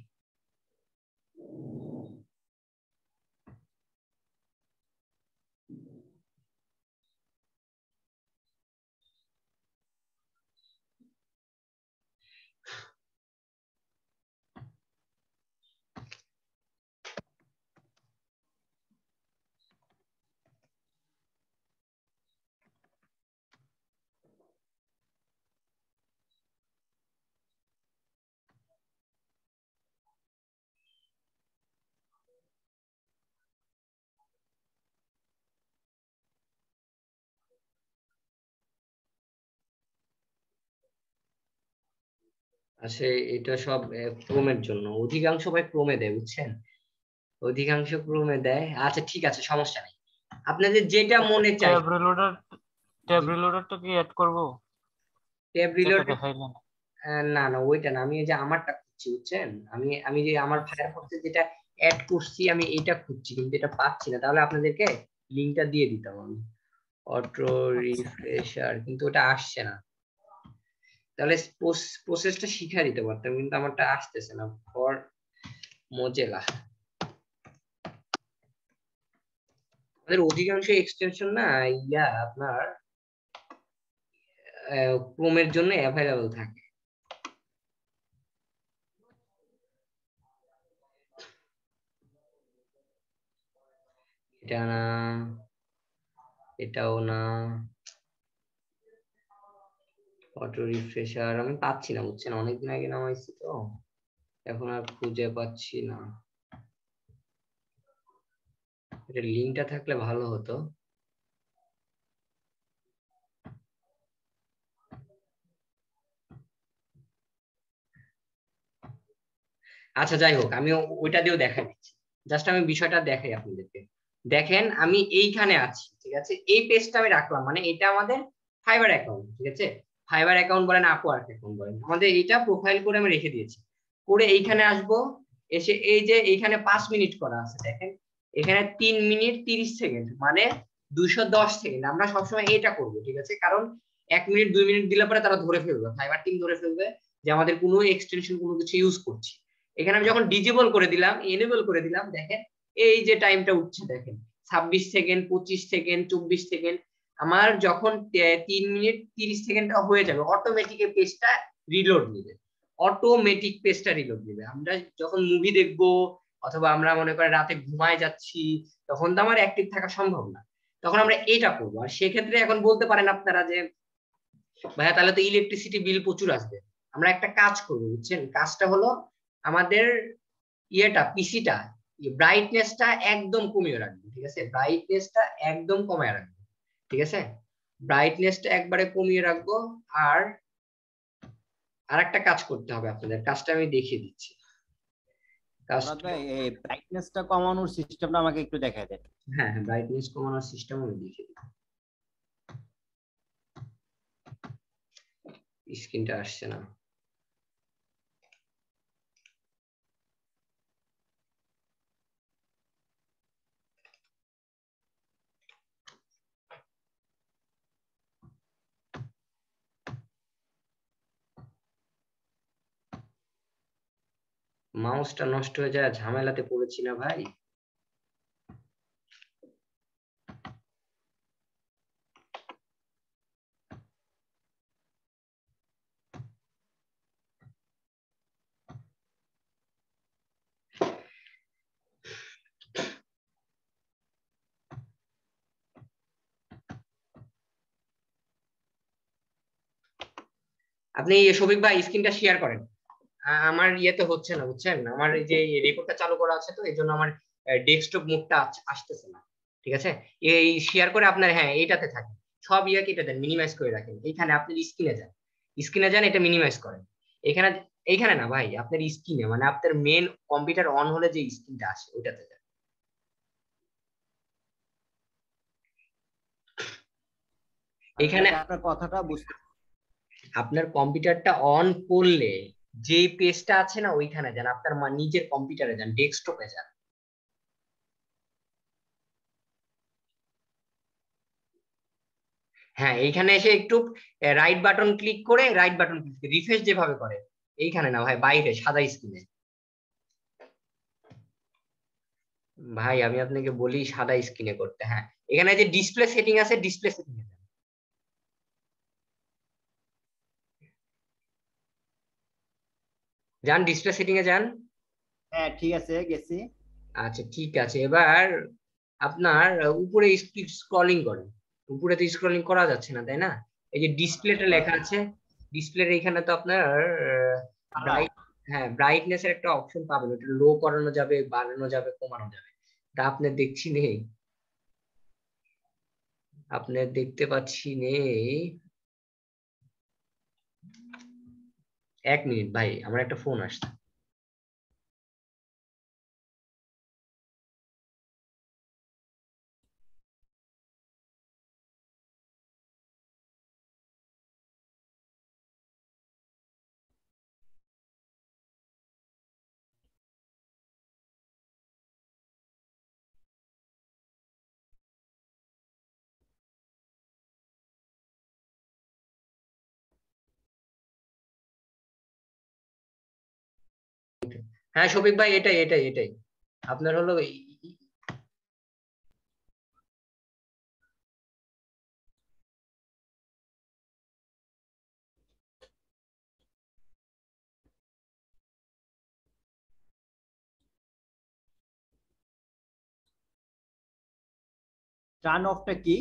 আচ্ছা, এটা সব ক্রোমের জন্য, অধিকাংশ ভাই ক্রোমে দেয়, বুঝছেন, অধিকাংশ ক্রোমে দেয়। আচ্ছা ঠিক আছে, সমস্যা নেই, আপনাদের যেটা মনে চাই। ট্যাব রিলোডারটা কি অ্যাড করব? ট্যাব যেটা রিলোড, দেখাইলেন। না না ওইটা না, আমি এই যে আমারটা খুঁজছি, বুঝছেন, আমি যে আমার আচ্ছা ফায়ারফক্সে যেটা অ্যাড করছি আমি এটা খুঁজছি, কিন্তু এটা পাচ্ছি না, তাহলে আপনাদেরকে লিংকটা দিয়ে দিতাম আমি। অটো আচ্ছা। রিফ্রেশার, কিন্তু ওটা আসছে না, তাহলে প্রসেসটা শিখিয়ে দিতে পারতাম, কিন্তু আমারটা আসতেছে না। ফর মোজেলা, আমাদের অধিকাংশ এক্সটেনশন না ইয়া আপনার ক্রোমের জন্য অ্যাভেলেবল থাকে। এটা না, এটাও না, অটো রিফ্রেশার আমি পাচ্ছি না, বুঝছেন, অনেকদিন আগে নামাইছি তো, এখন আর খুঁজে পাচ্ছি না। এটা লিঙ্কটা থাকলে ভালো হতো। আচ্ছা যাই হোক, আমি ওইটা দিয়েও দেখাই দিচ্ছি, জাস্ট আমি বিষয়টা দেখাই আপনাদেরকে। দেখেন আমি এইখানে আছি, ঠিক আছে, এই পেজটা আমি রাখলাম, মানে এটা আমাদের ফাইবার অ্যাকাউন্ট, ঠিক আছে, ফাইবার অ্যাকাউন্ট বলেন, আপওয়ার্ক অ্যাকাউন্ট বলেন, আমাদের এইটা প্রোফাইল করে আমি রেখে দিয়েছি। করে এইখানে আসবো, এসে এই যে এইখানে 5 মিনিট করা আছে, দেখেন এখানে 3 মিনিট 30 সেকেন্ড, মানে 210 সেকেন্ড। আমরা সবসময় এটা করবো, ঠিক আছে, কারণ 1 মিনিট 2 মিনিট দিলে পরে তারা ধরে ফেলবে, ফাইবার টিম ধরে ফেলবে যে আমাদের কোনো এক্সটেনশন কোনো কিছু ইউজ করছি। এখানে আমি যখন ডিজেবল করে দিলাম, এনেবল করে দিলাম, দেখেন এই যে টাইমটা উঠছে, দেখেন 26 সেকেন্ড, 25 সেকেন্ড, 24 সেকেন্ড। আমার যখন 3 মিনিট 30 সেকেন্ড হয়ে যাবে, অটোমেটিক পেজটা রিলোড নেবে, অটোমেটিক পেজটা রিলোড নেবে। আমরা যখন মুভি দেখবো অথবা আমরা মনে করেন রাতে ঘুমায় যাচ্ছি, তখন তো আমার অ্যাক্টিভ থাকা সম্ভব না। তখন আমরা এটা করবো। আর সেক্ষেত্রে এখন বলতে পারেন আপনারা যে ভাইয়া তাহলে তো ইলেকট্রিসিটি বিল প্রচুর আসবে। আমরা একটা কাজ করবো, বুঝছেন? কাজটা হলো আমাদের পিসিটা ব্রাইটনেসটা একদম কমিয়ে রাখবো, ঠিক আছে? ব্রাইটনেসটা একদম কমিয়ে রাখবো, ঠিক আছে? ব্রাইটনেসটা একবারে কমিয়ে রাখবো। আর একটা কাজ করতে হবে আপনাদের, কাজটা আমি দেখিয়ে দিচ্ছি। মুরাদ ভাই এই ব্রাইটনেসটা কমানোর সিস্টেমটা আমাকে একটু দেখায় দেন। হ্যাঁ হ্যাঁ, ব্রাইটনেস কমানোর সিস্টেম আমি দেখিয়ে দিচ্ছি। স্ক্রিনটা আসছে না। মাউসটা নষ্ট হয়ে যায়, ঝামেলাতে পড়েছি না ভাই। আপনি শফিক ভাই স্ক্রিনটা শেয়ার করেন। আমার ইয়েতে হচ্ছে না, বুঝছেন? আমার এই যে রেকর্ডটা চালু করা আছে, তো এই জন্য আমার ডেস্কটপ মোডটা আসতেছে না, ঠিক আছে? এই শেয়ার করে আপনার, হ্যাঁ এইটাতে থাকে সব ইয়ে কেটে দেন, মিনিমাইজ করে রাখেন। এইখানে আপনি স্ক্রিনে যান, স্ক্রিনে যান, এটা মিনিমাইজ করেন। এখানে, এইখানে না ভাই, আপনার স্ক্রিনে মানে আপনার মেন কম্পিউটার অন হলে যে স্ক্রিনটা আসে ওইটাতে যান। এখানে আপনার কথাটা বুঝতে, আপনার কম্পিউটারটা অন করলে যে পেজটা আছে না ওইখানে যান, আপনার নিজের কম্পিউটারে যান, ডেস্কটপে যান। হ্যাঁ, এইখানে এসে একটু রাইট বাটন ক্লিক করে, রাইট বাটন ক্লিক রিফ্রেশ যেভাবে করে, এইখানে না ভাই, বাইরে সাদা স্ক্রিনে। ভাই আমি আপনাকে বলি সাদা স্ক্রিনে করতে। হ্যাঁ, এখানে যে ডিসপ্লে সেটিং আছে, ডিসপ্লে সেটিং এ যান। যান ডিসপ্লে সেটিং এ যান। হ্যাঁ ঠিক আছে গেছি। আচ্ছা ঠিক আছে, এবার আপনার উপরে স্ক্রলিং করেন। উপরে তো স্ক্রলিং করা যাচ্ছে না, তাই না? এই যে ডিসপ্লেটা লেখা আছে, ডিসপ্লের এখানে তো আপনার ব্রাইট, হ্যাঁ ব্রাইটনেস এর একটা অপশন পাবেন, ওটা লো করানো যাবে, বাড়ানো যাবে, কমানো যাবে। তা আপনি দেখছি নেই, আপনি দেখতে পাচ্ছি নেই। 1 মিনিট ভাই, আমার একটা ফোন আসছে। হ্যাঁ শফিক ভাই, এটাই এটাই এটাই আপনার হলো টার্ন অফটা কি?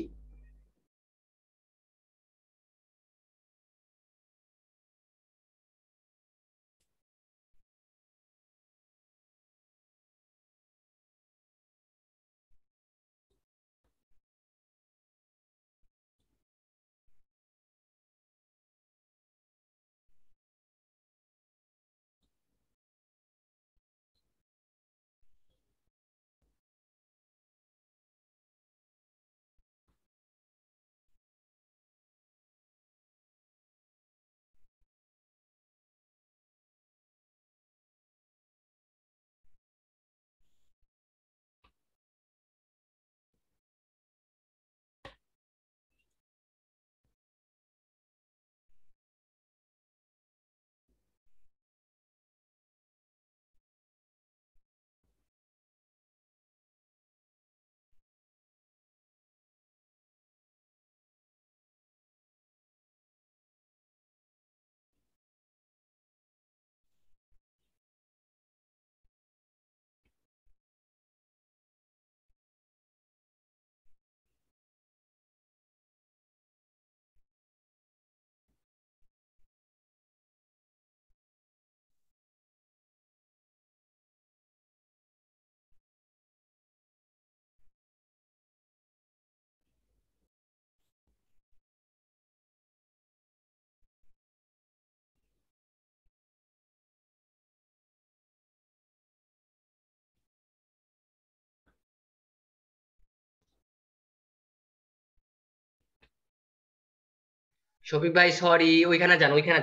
শফিক ভাই সরি, ওইখানে যান, ওইখানে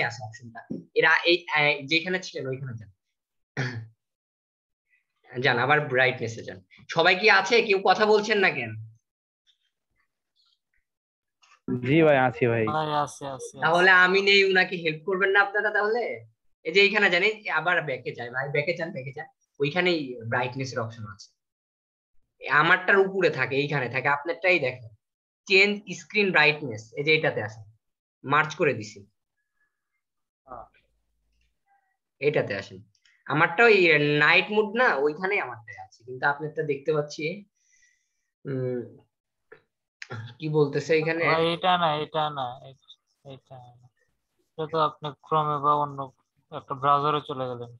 আছে অপশনটা। এরা এই যেখানে ছিলেন ওইখানে যান, যান আবার ব্রাইটনেসে যান। সবাই কি আছে? কেউ কথা বলছেন না কেন? জি ভাই আছি ভাই। ভাই আছে আছে তাহলে আমি নেই, উনাকে হেল্প করবেন না আপনারা তাহলে? এই যে এইখানে জানি, আবার ব্যাকে যায় ভাই, ব্যাকে যান। ওইখানেই ব্রাইটনেস এর অপশন আছে। আমারটার উপরে থাকে, এইখানে থাকে, আপনারটাই দেখেন চেঞ্জ স্ক্রিন ব্রাইটনেস, এই যে এটাতে আছে, মার্চ করে দিছি, এটাতে আসেন। আমারটা ওই নাইট মুড না, ওইখানেই আমারটাই আছে, কিন্তু আপনারটা দেখতে পাচ্ছি কি বলতেছে এখানে। ভাই এটা না, এটা না, এটা না। এটা তো আপনি ক্রমে বা অন্য একটা ব্রাউজারে চলে গেলেন।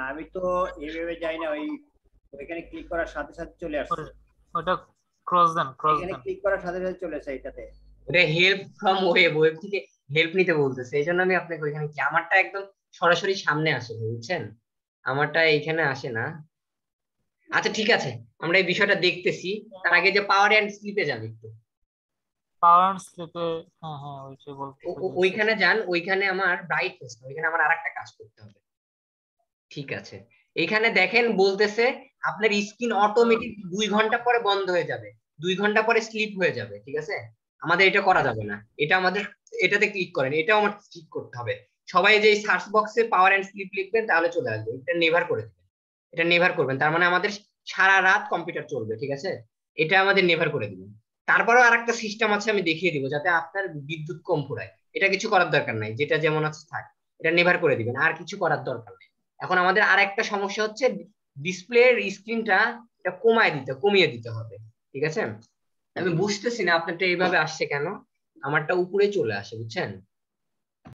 আমি তো এইভাবে যাই না, ওইখানে ক্লিক করার সাথে সাথে চলে আসছে। ওটা ক্রস দেন, ক্রস এখানে দেন। ক্লিক করার সাথে সাথে চলে আসে এটাতে। ওটা হেল্প ফ্রম ওয়েব থেকে হেল্প নিতে বলতেছে, এই জন্য আমি আপনাকে ওইখানে কি, আমারটা একদম সরাসরি সামনে আসে, বুঝছেন? আমারটা এইখানে আসে না। আচ্ছা ঠিক আছে, আমরা এই বিষয়টা দেখতেছি। তার আগে যে পাওয়ার এন্ড স্লিপে যান একটু। পাওয়ার এন্ড স্লিপে, হ্যাঁ হ্যাঁ ওইটাই বলতে। ওইখানে যান, ওইখানে আমার ব্রাইটনেস, ওইখানে আমার আরেকটা কাজ করতে হবে। ঠিক আছে, এখানে দেখেন বলতেছে আপনার স্ক্রিন অটোমেটিক 2 ঘন্টা পরে বন্ধ হয়ে যাবে, 2 ঘন্টা পরে স্লিপ হয়ে যাবে। ঠিক আছে, আমাদের এটা করা যাবে না, এটা আমাদের এটাতে ক্লিক করেন, এটাও আমার ক্লিক করতে হবে। সবাই যে সার্চ বক্সে পাওয়ার এন্ড স্লিপ লিখবেন তাহলে চলে আসবে, এটা নেভার করে দিবেন, এটা নেভার করবেন, তার মানে আমাদের সারা রাত কম্পিউটার চলবে। ঠিক আছে, এটা আমাদের নেভার করে দিবেন। তারপরেও আরেকটা সিস্টেম আছে, আমি দেখিয়ে দিব, যাতে আপনার বিদ্যুৎ কম ফুরায়। এটা কিছু করার দরকার নাই, যেটা যেমন আছে থাক, এটা নেভার করে দিবেন, আর কিছু করার দরকার নেই। এখন আমাদের আর একটা সমস্যা হচ্ছে ডিসপ্লের স্ক্রিনটা এটা কমিয়ে দিতে হবে। ঠিক আছে, আমি বুঝতেছি না আপনারটা এইভাবে আসছে কেন, আমারটা উপরে চলে আসে, বুঝছেন?